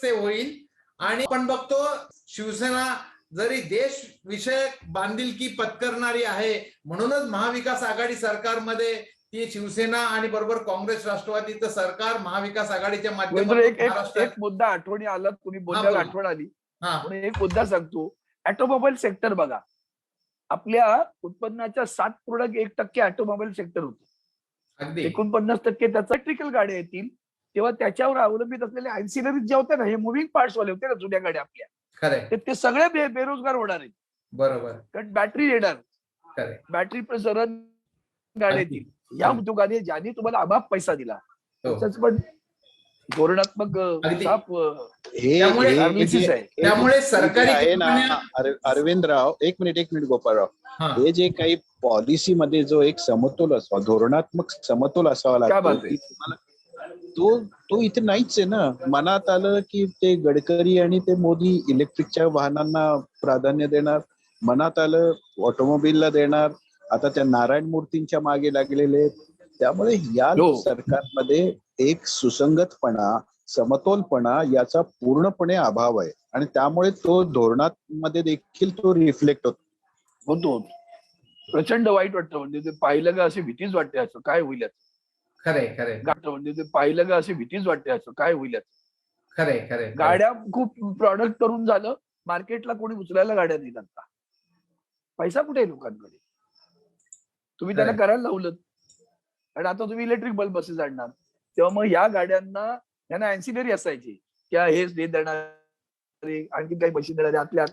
ते होईल. आणि आपण बघतो शिवसेना जरी देश विषयक बांधिलकी पत्करणारी आहे, म्हणूनच महाविकास आघाडी सरकारमध्ये ती शिवसेना आणि बरोबर काँग्रेस राष्ट्रवादीचं सरकार महाविकास आघाडीच्या माध्यमातून. एक मुद्दा आठवणी आला, तुम्ही बोलल्यावर आठवण आली म्हणून एक मुद्दा सांगतो. ऑटोमोबाईल सेक्टर बघा, आपल्या उत्पन्नाच्या 7.1% ऑटोमोबाईल सेक्टर होतं. 49% त्याचा इलेक्ट्रिकल गाड्या येतील, तेव्हा त्याच्यावर अवलंबित असलेले अँसिलरीज जे होते ना, हे मुव्हिंग पार्ट्स वाले होते ना जुन्या गाड्या आपल्या, ते सगळे बेरोजगार होणार आहेत. बरोबर. कारण बॅटरी येणार, बॅटरी रन गाड्या येतील. या उद्योगाने ज्यांनी तुम्हाला अमाप पैसा दिला त्याच पण धोरणात्मक त्यामुळे सरकारी आहे ना अरविंदराव. एक मिनिट गोपाळराव, हे जे काही पॉलिसीमध्ये जो एक समतोल असावा, धोरणात्मक समतोल असावा लागतो, तो इथे नाहीच आहे ना. मनात आलं की ते गडकरी आणि ते मोदी इलेक्ट्रिकच्या वाहनांना प्राधान्य देणार, मनात आलं ऑटोमोबाईलला देणार, आता त्या नारायण मूर्तींच्या मागे लागलेले. त्यामुळे या सरकारमध्ये एक सुसंगतपणा, समतोलपणा याचा पूर्णपणे अभाव आहे आणि त्यामुळे तो धोरणामध्ये देखील तो रिफ्लेक्ट होतो. प्रचंड वाईट वाटतं. म्हणजे ते पाहिलं का अशी भीतीच वाटते, असं काय होईल. खरंय म्हणजे ते पाहिलं का अशी भीतीच वाटते, असं काय होईल. खरंय गाड्या खूप प्रॉडक्ट करून झालं, मार्केटला कोणी उचलायला गाड्या नाही. आता पैसा कुठे आहे लोकांकडे, तुम्ही त्यांना करायला लावलं. आणि आता तुम्ही इलेक्ट्रिक बल्ब बसेस आणणार, तेव्हा मग या गाड्यांना यांना अँसिलरी असायची किंवा हेच देणार, आणखी काही मशीन देणार, आतल्या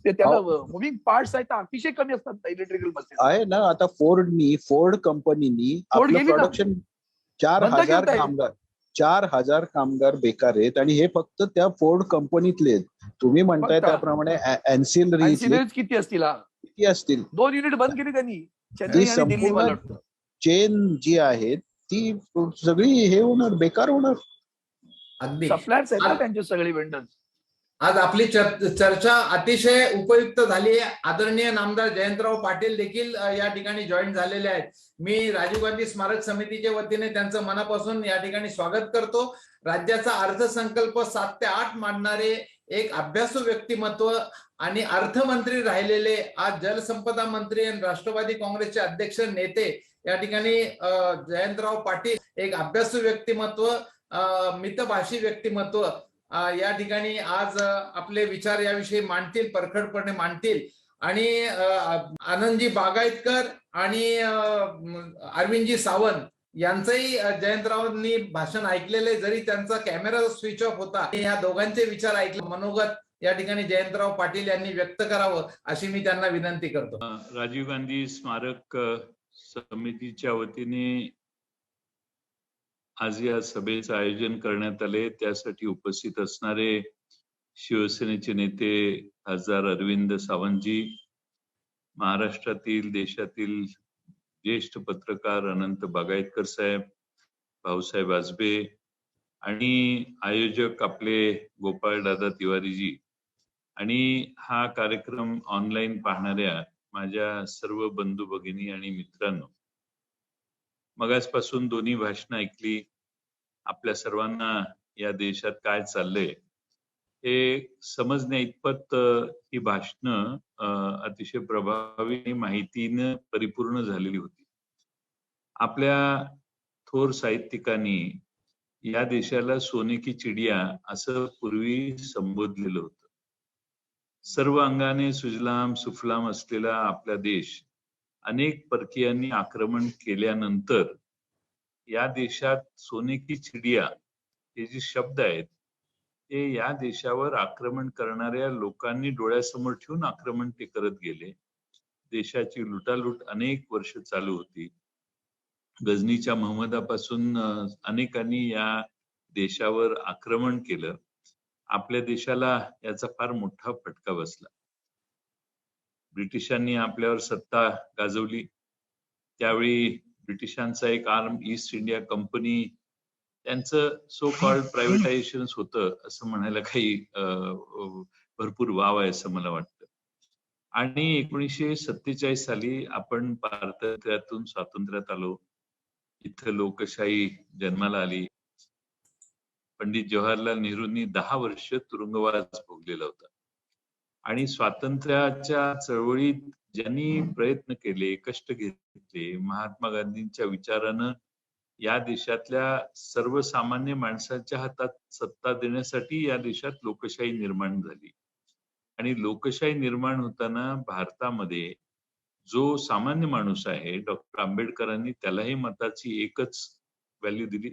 त्याला मुव्हिंग पार्ट्स आहेत अतिशय कमी असतात इलेक्ट्रिकल बसेस आहे ना. आता फोर्ड कंपनीनी आपलं प्रोडक्शन 4,000 कामगार बेकार आहेत आणि हे फक्त त्या फोर्ड कंपनीतले. तुम्ही म्हणताय त्याप्रमाणे अँसिलरी किती असतील 2 युनिट बंद केली त्यांनी, चेन्नई आणि दिल्ली. चेन जी आहे ती सगळी हे होणार, बेकार होणार. अगदी सप्लायर्स आहेत त्यांचे सगळे वेंडर्स. आज आपली चर्चा अतिशय उपयुक्त झाली आहे. आदरणीय नामदार जयंतराव पाटील देखील या ठिकाणी जॉईन झालेले आहेत. मी राजीव गांधी स्मारक समितीच्या वतीने त्यांचं मनापासून या ठिकाणी स्वागत करतो. राज्याचा अर्थसंकल्प 7 ते 8 मांडणारे एक अभ्यासू व्यक्तिमत्व आणि अर्थमंत्री राहिलेले, आज जलसंपदा मंत्री आणि राष्ट्रवादी काँग्रेसचे अध्यक्ष नेते या ठिकाणी जयंतराव पाटील, एक अभ्यासू व्यक्तिमत्व, मितभाषी व्यक्तिमत्व या ठिकाणी आज आपले विचार याविषयी मांडतील, परखडपणे मांडतील. आणि आनंदजी बागायतकर आणि अरविंदजी सावंत यांचंही जयंतरावांनी भाषण ऐकलेले, जरी त्यांचा कॅमेरा स्विच ऑफ होता. या दोघांचे विचार ऐकले, मनोगत या ठिकाणी जयंतराव पाटील यांनी व्यक्त करावं अशी मी त्यांना विनंती करतो. राजीव गांधी स्मारक समितीच्या वतीने आज या सभेचं आयोजन करण्यात आले. त्यासाठी उपस्थित असणारे शिवसेनेचे नेते खासदार अरविंद सावंतजी, महाराष्ट्रातील देशातील ज्येष्ठ पत्रकार अनंत बागायतकर साहेब, भाऊसाहेब आजबे आणि आयोजक आपले गोपाळदादा तिवारीजी आणि हा कार्यक्रम ऑनलाईन पाहणाऱ्या माझ्या सर्व बंधू भगिनी आणि मित्रांनो, मगासपासून दोन्ही भाषणं ऐकली. आपल्या सर्वांना या देशात काय चाललंय हे समजण्या इतपत ही भाषणं अतिशय प्रभावी आणि माहितीनं परिपूर्ण झालेली होती. आपल्या थोर साहित्यिकांनी या देशाला सोने की चिडिया असं पूर्वी संबोधलेलं होतं. सर्व अंगाने सुजलाम सुफलाम असलेला आपला देश अनेक परकीयांनी आक्रमण केल्यानंतर या देशात सोने की चिडिया हे जे शब्द आहेत ते या देशावर आक्रमण करणाऱ्या लोकांनी डोळ्यासमोर ठेवून आक्रमण ते करत गेले. देशाची लुटालूट अनेक वर्ष चालू होती. गझनीच्या महमदापासून अनेकांनी या देशावर आक्रमण केलं. आपल्या देशाला याचा फार मोठा फटका बसला. ब्रिटिशांनी आपल्यावर सत्ता गाजवली. त्यावेळी ब्रिटिशांचा एक आर्म ईस्ट इंडिया कंपनी, त्यांचं सो कॉल्ड प्रायव्हेटायझेशन होतं असं म्हणायला काही भरपूर वाव आहे असं मला वाटतं. आणि 1947 साली आपण भारतातून स्वातंत्र्यात आलो. इथं लोकशाही जन्माला आली. पंडित जवाहरलाल नेहरूंनी 10 वर्ष तुरुंगवास भोगलेला होता. आणि स्वातंत्र्याच्या चळवळीत ज्यांनी प्रयत्न केले, कष्ट घेतले, महात्मा गांधींच्या विचारानं या देशातल्या सर्वसामान्य माणसाच्या हातात सत्ता देण्यासाठी या देशात लोकशाही निर्माण झाली. आणि लोकशाही निर्माण होताना भारतामध्ये जो सामान्य माणूस आहे, डॉक्टर आंबेडकरांनी त्यालाही मताची एकच व्हॅल्यू दिली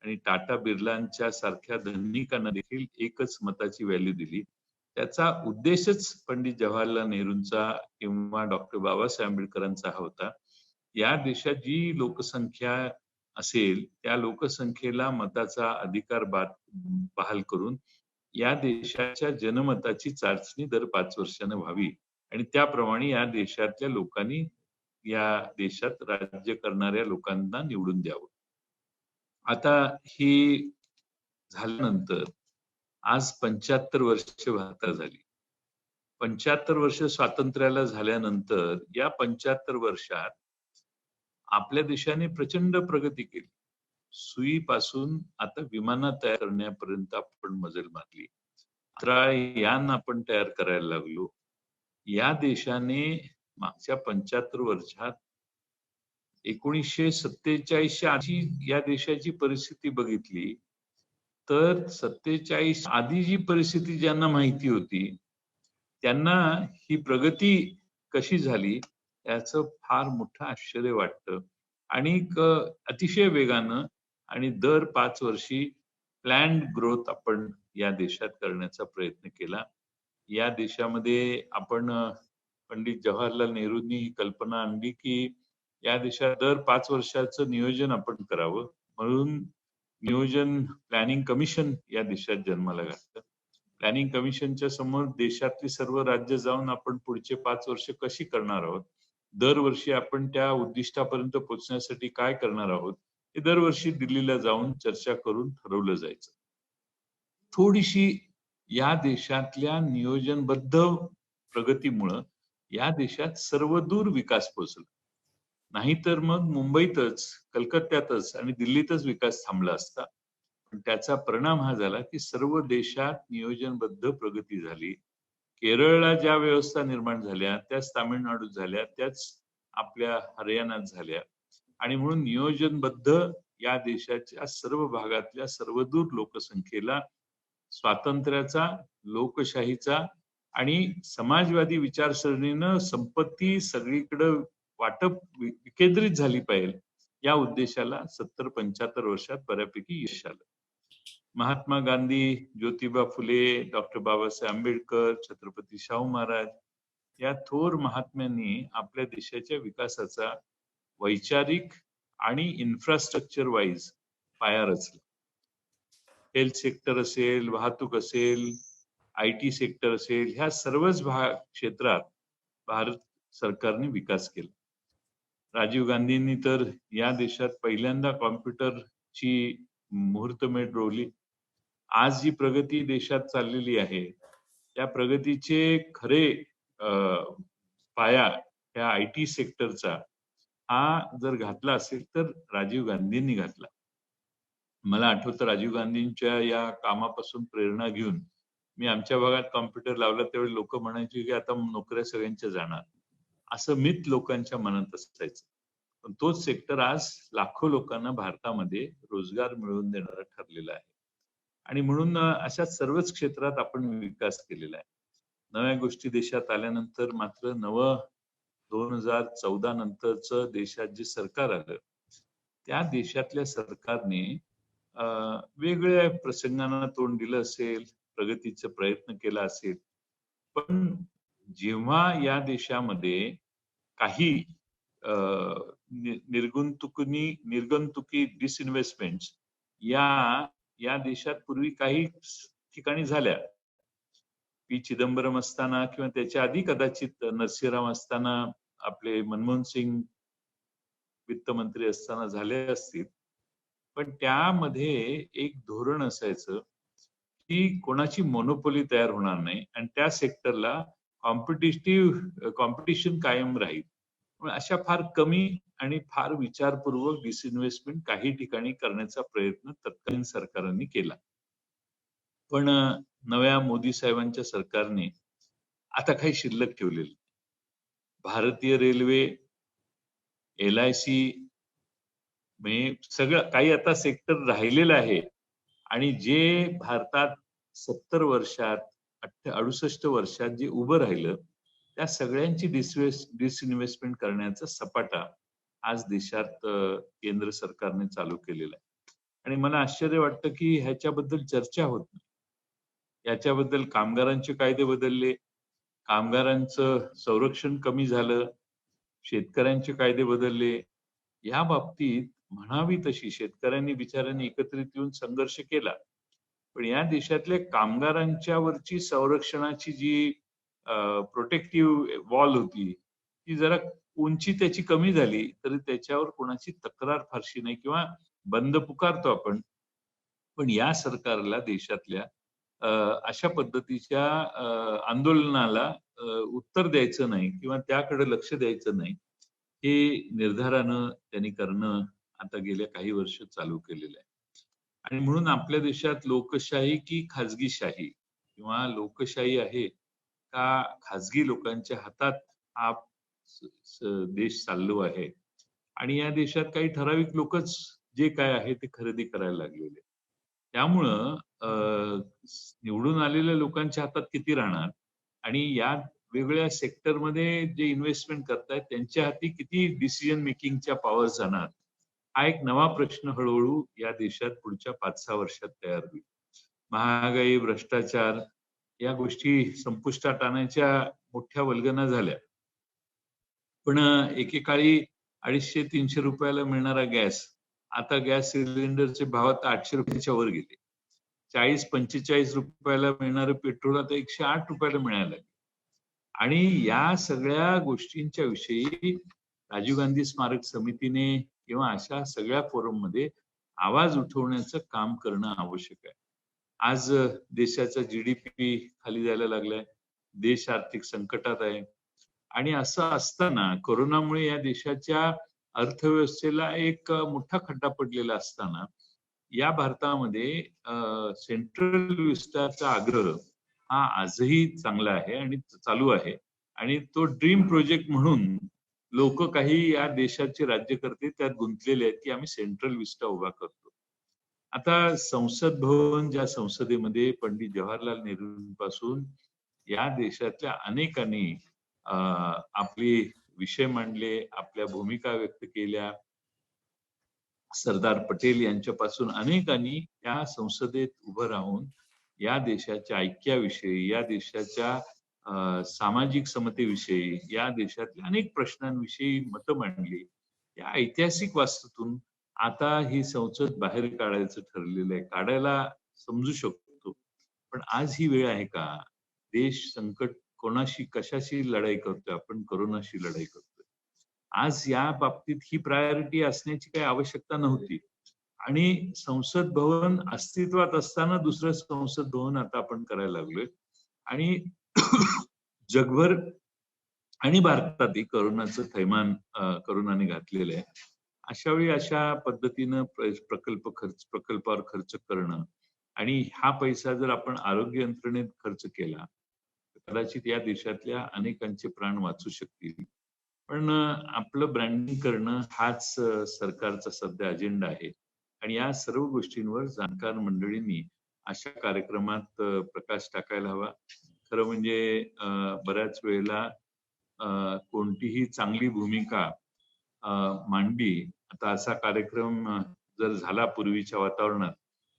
आणि टाटा बिर्लांच्या सारख्या धनिकांना देखील एकच मताची व्हॅल्यू दिली. त्याचा उद्देशच पंडित जवाहरलाल नेहरूंचा किंवा डॉक्टर बाबासाहेब आंबेडकरांचा हा होता. या देशात जी लोकसंख्या असेल त्या लोकसंख्येला मताचा अधिकार बहाल करून या देशाच्या जनमताची चाचणी दर 5 वर्षांनी व्हावी आणि त्याप्रमाणे या देशातल्या लोकांनी या देशात राज्य करणाऱ्या लोकांना निवडून द्यावं. आता ही झाल्यानंतर आज 75 वर्ष भारतात झाली. 75 वर्ष स्वातंत्र्याला झाल्यानंतर या 75 वर्षात आपल्या देशाने प्रचंड प्रगती केली. सुईपासून आता विमानं तयार करण्यापर्यंत आपण मजल मारली. यान आपण तयार करायला लागलो. या देशाने मागच्या 75 वर्षात 1947 आधी या देशाची परिस्थिती बघितली तर 47 आधी जी परिस्थिती ज्यांना माहिती होती त्यांना ही प्रगती कशी झाली याचं फार मोठं आश्चर्य वाटतं. आणि अतिशय वेगानं आणि दर 5 वर्षी प्लॅन्ड ग्रोथ आपण या देशात करण्याचा प्रयत्न केला. या देशामध्ये आपण पंडित जवाहरलाल नेहरूंनी ही कल्पना आणली की या देशात दर 5 वर्षाचं नियोजन आपण करावं. म्हणून नियोजन प्लॅनिंग कमिशन या देशात जन्माला घातलं. प्लॅनिंग कमिशनच्या समोर देशातली सर्व राज्य जाऊन आपण पुढचे 5 वर्ष कशी करणार आहोत, दरवर्षी आपण त्या उद्दिष्टापर्यंत पोहोचण्यासाठी काय करणार आहोत हे दरवर्षी दिल्लीला जाऊन चर्चा करून ठरवलं जायचं. थोडीशी या देशातल्या नियोजनबद्ध प्रगतीमुळं या देशात सर्वदूर विकास पोहोचला. नाहीतर मग मुंबईतच, कलकत्त्यातच आणि दिल्लीतच विकास थांबला असता. पण त्याचा परिणाम हा झाला की सर्व देशात नियोजनबद्ध प्रगती झाली. केरळला ज्या व्यवस्था निर्माण झाल्या त्याच तामिळनाडूत झाल्या, त्याच आपल्या हरियाणात झाल्या. आणि म्हणून नियोजनबद्ध या देशाच्या सर्व भागातल्या सर्वदूर लोकसंख्येला स्वातंत्र्याचा, लोकशाहीचा आणि समाजवादी विचारसरणीनं संपत्ती सगळीकडे वाटप विकेंद्रित झाली पाहिजे या उद्देशाला 70-75 वर्षात बऱ्यापैकी यश आलं. महात्मा गांधी, ज्योतिबा फुले, डॉक्टर बाबासाहेब आंबेडकर, छत्रपती शाहू महाराज या थोर महात्म्यांनी आपल्या देशाच्या विकासाचा वैचारिक आणि इन्फ्रास्ट्रक्चर वाईज पाया रचला. हेल्थ सेक्टर असेल, वाहतूक असेल, IT सेक्टर असेल, ह्या सर्वच क्षेत्रात भारत सरकारने विकास केला. राजीव गांधींनी तर या देशात पहिल्यांदा कॉम्प्युटरची मुहूर्तमेढ रोवली. आज जी प्रगती देशात चाललेली आहे, त्या प्रगतीचे खरे पाया या IT सेक्टरचा हा जर घातला असेल तर राजीव गांधींनी घातला. मला आठवतं राजीव गांधींच्या या कामापासून प्रेरणा घेऊन मी आमच्या भागात कॉम्प्युटर लावला त्यावेळी लोक म्हणायचे की आता नोकऱ्या सगळ्यांच्या जाणार, असं मिथ लोकांच्या मनात असायचं. पण तोच सेक्टर आज लाखो लोकांना भारतामध्ये रोजगार मिळवून देणारा ठरलेला आहे. आणि म्हणून अशा सर्वच क्षेत्रात आपण विकास केलेला आहे. नव्या गोष्टी देशात आल्यानंतर मात्र 2014 नंतरचं देशात जे सरकार आलं, त्या देशातल्या सरकारने वेगवेगळ्या प्रसंगांना तोंड दिलं असेल, प्रगतीचा प्रयत्न केला असेल, पण जेव्हा या देशामध्ये काही निर्गुंतुकी डिसइन्व्हेस्टमेंट या देशात पूर्वी काही ठिकाणी झाल्या. पी चिदंबरम असताना किंवा त्याच्या आधी कदाचित नरसिंहराव असताना, आपले मनमोहन सिंग वित्तमंत्री असताना झाले असतील. पण त्यामध्ये एक धोरण असायचं की कोणाची मोनोपोली तयार होणार नाही आणि त्या सेक्टरला कॉम्पिटिशन कायम राहील. पण अशा फार कमी आणि फार विचारपूर्वक डिसइन्व्हेस्टमेंट काही ठिकाणी करण्याचा प्रयत्न तत्कालीन सरकारांनी केला. पण नव्या मोदी साहेबांच्या सरकारने आता काही शिल्लक ठेवलेलं. भारतीय रेल्वे, LIC सगळं काही आता सेक्टर राहिलेलं आहे. आणि जे भारतात 70 वर्षात 68 वर्षात जे उभं राहिलं, त्या सगळ्यांची डिसइन्व्हेस्टमेंट करण्याचा सपाटा आज देशात केंद्र सरकारने चालू केलेला आहे. आणि मला आश्चर्य वाटतं की ह्याच्याबद्दल चर्चा होत नाही. याच्याबद्दल कामगारांचे कायदे बदलले, कामगारांचं संरक्षण कमी झालं, शेतकऱ्यांचे कायदे बदलले. या बाबतीत म्हणावी तशी शेतकऱ्यांनी बिचाऱ्यांनी एकत्रित येऊन संघर्ष केला. पण या देशातल्या कामगारांच्या वरची संरक्षणाची जी प्रोटेक्टिव्ह वॉल होती, ती जरा उंची त्याची कमी झाली तरी त्याच्यावर कोणाची तक्रार फारशी नाही किंवा बंद पुकारतो आपण. पण या सरकारला देशातल्या अशा पद्धतीच्या आंदोलनाला उत्तर द्यायचं नाही किंवा त्याकडे लक्ष द्यायचं नाही, हे निर्धारानं त्यांनी करणं आता गेल्या काही वर्ष चालू केलेलं आहे. आणि म्हणून आपल्या देशात लोकशाही की खाजगीशाही किंवा लोकशाही आहे का खाजगी लोकांच्या हातात हा देश चाललो आहे. आणि या देशात काही ठराविक लोकच जे काय आहे ते खरेदी करायला लागलेले. त्यामुळं निवडून आलेल्या लोकांच्या हातात किती राहणार आणि या वेगवेगळ्या सेक्टरमध्ये जे इन्व्हेस्टमेंट करतायत त्यांच्या हाती किती डिसिजन मेकिंगच्या पॉवर जाणार, हा एक नवा प्रश्न हळूहळू या देशात पुढच्या 5-6 वर्षात तयार होईल. महागाई, भ्रष्टाचार या गोष्टी संपुष्टात आणायच्या मोठ्या वल्गना झाल्या. पण एकेकाळी 250-300 रुपयाला मिळणारा गॅस, आता गॅस सिलेंडरचे भाव आता 800 रुपयाच्या वर गेले. 40-45 रुपयाला मिळणारं पेट्रोल आता 108 रुपयाला मिळायला लागले. आणि या सगळ्या गोष्टींच्या विषयी राजीव गांधी स्मारक समितीने किंवा अशा सगळ्या फोरममध्ये आवाज उठवण्याचं काम करणं आवश्यक आहे. आज देशाचा GDP खाली जायला लागलाय, देश आर्थिक संकटात आहे. आणि असं असताना कोरोनामुळे या देशाच्या अर्थव्यवस्थेला एक मोठा खड्डा पडलेला असताना या भारतामध्ये सेंट्रल विस्तारचा आग्रह हा आजही चांगला आहे आणि चालू आहे. आणि तो ड्रीम प्रोजेक्ट म्हणून लोक काही या देशाचे राज्यकर्ते त्यात गुंतलेले आहेत की आम्ही सेंट्रल विस्टा उभा करतो. आता संसद भवन, ज्या संसदेमध्ये पंडित जवाहरलाल नेहरूंपासून या देशातल्या अनेकांनी आपले विषय मांडले, आपल्या भूमिका व्यक्त केल्या. सरदार पटेल यांच्यापासून अनेकांनी या संसदेत उभं राहून या देशाच्या ऐक्याविषयी, या देशाच्या सामाजिक समतेविषयी, या देशातल्या अनेक प्रश्नांविषयी मतं मांडली. या ऐतिहासिक वास्तूतून आता ही संसद बाहेर काढायचं ठरलेलं आहे. काढायला समजू शकतो, पण आज ही वेळ आहे का? देश संकट कोणाशी कशाशी लढाई करतोय? आपण कोरोनाशी लढाई करतोय. आज या बाबतीत ही प्रायोरिटी असण्याची काही आवश्यकता नव्हती. आणि संसद भवन अस्तित्वात असताना दुसरं संसद भवन आता आपण करायला लागलोय. आणि जगभर आणि भारतातही कोरोनाचं थैमान कोरोनाने घातलेलं आहे. अशा वेळी अशा पद्धतीनं प्रकल्पावर खर्च करणं आणि हा पैसा जर आपण आरोग्य यंत्रणेत खर्च केला तर कदाचित या देशातल्या अनेकांचे प्राण वाचू शकतील. पण आपलं ब्रँडिंग करणं हाच सरकारचा सध्या अजेंडा आहे. आणि या सर्व गोष्टींवर जाणकार मंडळींनी अशा कार्यक्रमात प्रकाश टाकायला हवा. खरं म्हणजे बऱ्याच वेळेला कोणतीही चांगली भूमिका मांडली. आता असा कार्यक्रम जर झाला पूर्वीच्या वातावरणात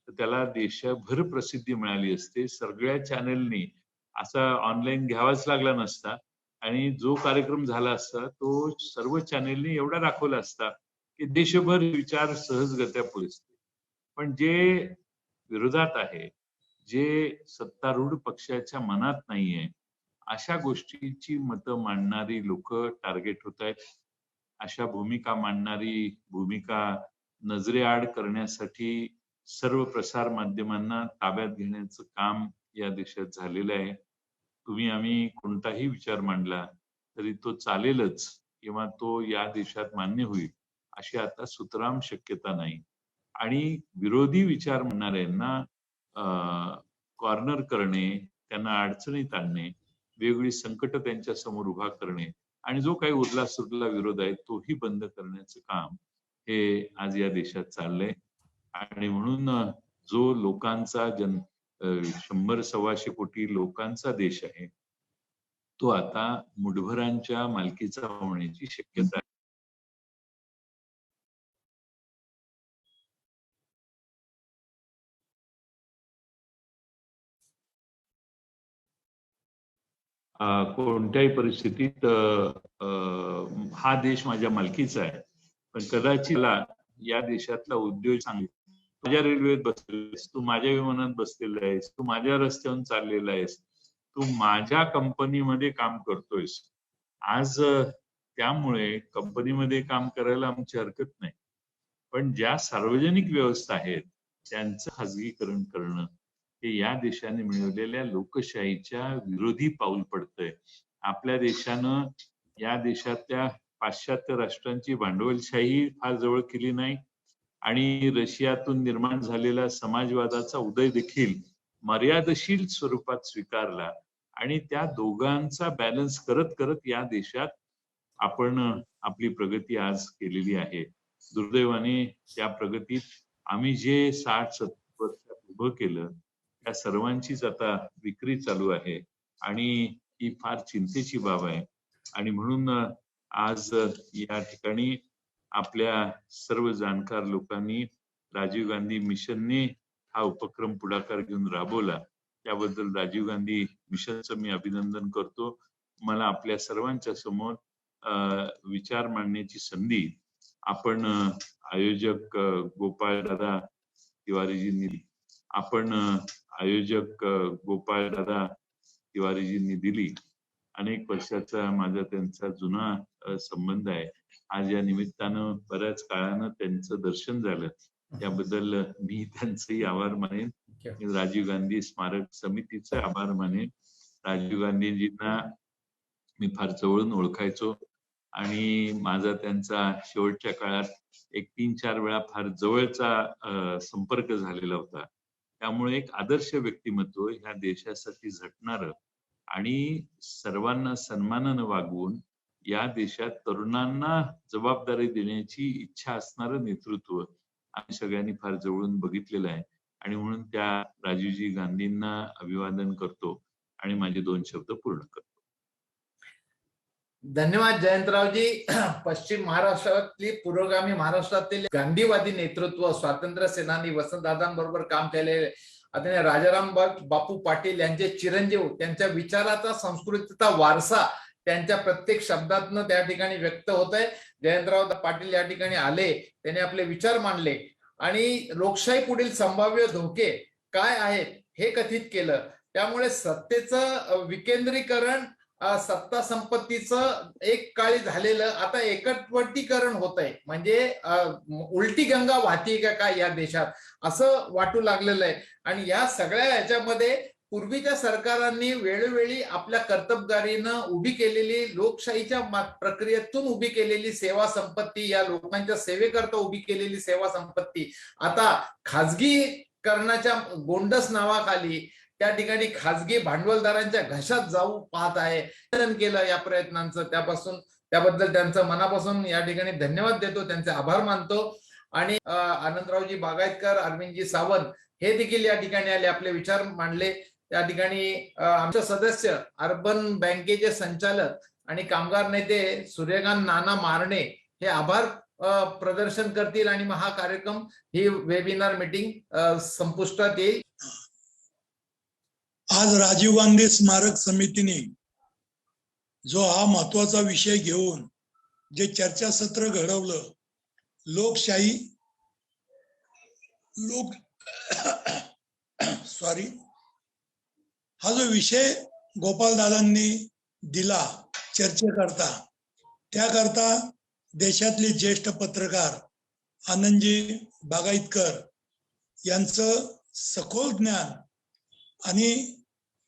तर त्याला देशभर प्रसिद्धी मिळाली असते. सगळ्या चॅनलनी असा ऑनलाईन घ्यावाच लागला नसता आणि जो कार्यक्रम झाला असता तो सर्व चॅनलनी एवढा दाखवला असता की देशभर विचार सहजगत्या पोहोचते. पण जे विरोधात आहे, जे सत्तारूढ पक्षाच्या मनात नाहीये, अशा गोष्टीची मतं मांडणारी लोक टार्गेट होत आहेत. अशा भूमिका मांडणारी भूमिका नजरेआड करण्यासाठी सर्व प्रसार माध्यमांना ताब्यात घेण्याचं काम या देशात झालेलं आहे. तुम्ही आम्ही कोणताही विचार मांडला तरी तो चालेलच किंवा तो या देशात मान्य होईल अशी आता सुतराम शक्यता नाही. आणि विरोधी विचार मांडणाऱ्यांना कॉर्नर करणे, त्यांना अडचणीत आणणे, वेगवेगळी संकट त्यांच्या समोर उभा करणे आणि जो काही उरला सुरला विरोध आहे तोही बंद करण्याचं काम हे आज या देशात चाललंय. आणि म्हणून जो लोकांचा 100-125 कोटी लोकांचा देश आहे तो आता मुठभरांच्या मालकीचा होण्याची शक्यता आहे. कोणत्याही परिस्थितीत हा देश माझ्या मालकीचा आहे. पण कदाचित या देशातला उद्योग सांगितला माझ्या रेल्वेत बसलेला तू माझ्या विमानात बसलेला आहेस, तू माझ्या रस्त्यावरून चाललेला आहेस, तू माझ्या कंपनीमध्ये काम करतोयस. आज त्यामुळे कंपनीमध्ये काम करायला आमची हरकत नाही. पण ज्या सार्वजनिक व्यवस्था आहेत त्यांचं खाजगीकरण करणं हे या देशाने मिळवलेल्या लोकशाहीच्या विरोधी पाऊल पडतंय. आपल्या देशानं या देशातल्या पाश्चात्य राष्ट्रांची भांडवलशाही फार जवळ केली नाही आणि रशियातून निर्माण झालेला समाजवादाचा उदय देखील मर्यादशील स्वरूपात स्वीकारला आणि त्या दोघांचा बॅलन्स करत करत या देशात आपण आपली प्रगती आज केलेली आहे. दुर्दैवाने त्या प्रगतीत आम्ही जे 60-70 वर्षात उभं केलं त्या सर्वांचीच आता विक्री चालू आहे आणि ही फार चिंतेची बाब आहे. आणि म्हणून आज या ठिकाणी आपल्या सर्व जाणकार लोकांनी राजीव गांधी मिशनने हा उपक्रम पुढाकार घेऊन राबवला. त्याबद्दल राजीव गांधी मिशनचं मी अभिनंदन करतो. मला आपल्या सर्वांच्या समोर विचार मांडण्याची संधी आपण आयोजक गोपाळदादा तिवारीजींनी दिली. अनेक वर्षाचा माझा त्यांचा जुना संबंध आहे. आज या निमित्तानं बऱ्याच काळानं त्यांचं दर्शन झालं त्याबद्दल मी त्यांचेही आभार मानेन. राजीव गांधी स्मारक समितीचे आभार मानेन. राजीव गांधीजींना मी फार जवळून ओळखायचो आणि माझा त्यांचा शेवटच्या काळात 3-4 वेळा फार जवळचा संपर्क झालेला होता. त्यामुळे एक आदर्श व्यक्तिमत्व ह्या देशासाठी झटणारं आणि सर्वांना सन्मानानं वागवून या देशात तरुणांना जबाबदारी देण्याची इच्छा असणारं नेतृत्व आम्ही सगळ्यांनी फार जवळून बघितलेलं आहे. आणि म्हणून त्या राजीवजी गांधींना अभिवादन करतो आणि माझे 2 शब्द पूर्ण करतो. धन्यवाद जयंतरावजी. पश्चिम महाराष्ट्रातली पुरोगामी महाराष्ट्रातील गांधीवादी नेतृत्व स्वातंत्र्य सेनानी वसंतदादांबरोबर काम केलेले आदरणीय राजाराम बापू पाटील यांचे चिरंजीव, त्यांच्या विचाराचा संस्कृतीचा वारसा त्यांच्या प्रत्येक शब्दातनं त्या ठिकाणी व्यक्त होत आहे. जयंतराव पाटील या ठिकाणी आले, त्यांनी आपले विचार मांडले आणि लोकशाही पुढील संभाव्य धोके काय आहेत हे कथित केलं. त्यामुळे सत्तेचं विकेंद्रीकरण, सत्ता संपत्तीचं एक काळी झालेलं आता एकवटीकरण होत आहे. म्हणजे उलटी गंगा वाहती का काय या देशात, असं वाटू लागलेलं आहे. आणि या सगळ्या ह्याच्यामध्ये पूर्वीच्या सरकारांनी वेळोवेळी आपल्या कर्तबगारीनं उभी केलेली, लोकशाहीच्या प्रक्रियेतून उभी केलेली सेवा संपत्ती, या लोकांच्या सेवेकरता उभी केलेली सेवा संपत्ती आता खाजगीकरणाच्या गोंडस नावाखाली त्या ठिकाणी खाजगी भांडवलदारांच्या घशात जाऊ पाहत आहे. केलं या प्रयत्नांचं, त्याबद्दल त्यांचं मनापासून या ठिकाणी धन्यवाद देतो, त्यांचे आभार मानतो. आणि आनंदरावजी बागायतकर, अरविंदजी सावंत हे देखील या ठिकाणी आले, आपले विचार मांडले. त्या ठिकाणी आमचे सदस्य, अर्बन बँकेचे संचालक आणि कामगार नेते सूर्यकांत नाना मारणे हे आभार प्रदर्शन करतील आणि मग हा कार्यक्रम, ही वेबिनार मीटिंग संपुष्टात येईल. आज राजीव गांधी स्मारक समितीने जो हा महत्वाचा विषय घेऊन जे चर्चासत्र घडवलं, लोकशाही हा जो विषय गोपालदादांनी दिला चर्चेकरता, त्याकरता देशातले ज्येष्ठ पत्रकार आनंदजी बागायतकर यांचं सखोल ज्ञान आणि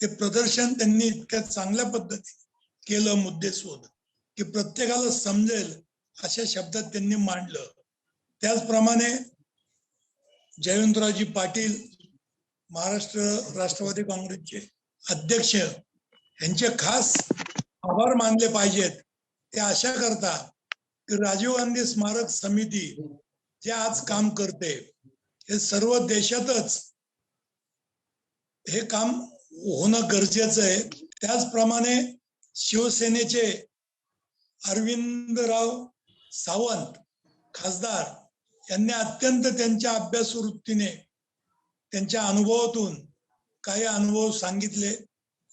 ते प्रदर्शन त्यांनी इतक्या चांगल्या पद्धतीने केलं, मुद्देसूद, की प्रत्येकाला समजेल अशा शब्दात त्यांनी मांडलं. त्याचप्रमाणे जयवंतरावजी पाटील, महाराष्ट्र राष्ट्रवादी काँग्रेसचे अध्यक्ष, यांचे खास आभार मानले पाहिजेत. ते अशा करता की राजीव गांधी स्मारक समिती जे आज काम करते, हे सर्व देशातच हे काम होणं गरजेचं आहे. त्याचप्रमाणे शिवसेनेचे अरविंदराव सावंत खासदार यांनी अत्यंत त्यांच्या अभ्यासू वृत्तीने, त्यांच्या अनुभवातून काही अनुभव सांगितले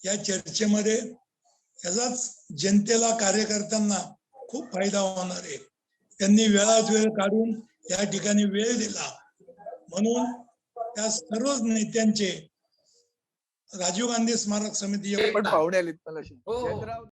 या चर्चेमध्ये. याचाच जनतेला, कार्यकर्त्यांना खूप फायदा होणार आहे. त्यांनी वेळात वेळ काढून या ठिकाणी वेळ दिला, म्हणून त्या सर्व नेत्यांचे राजीव गांधी स्मारक समिती पण पाहुणे आलेत मला. हो.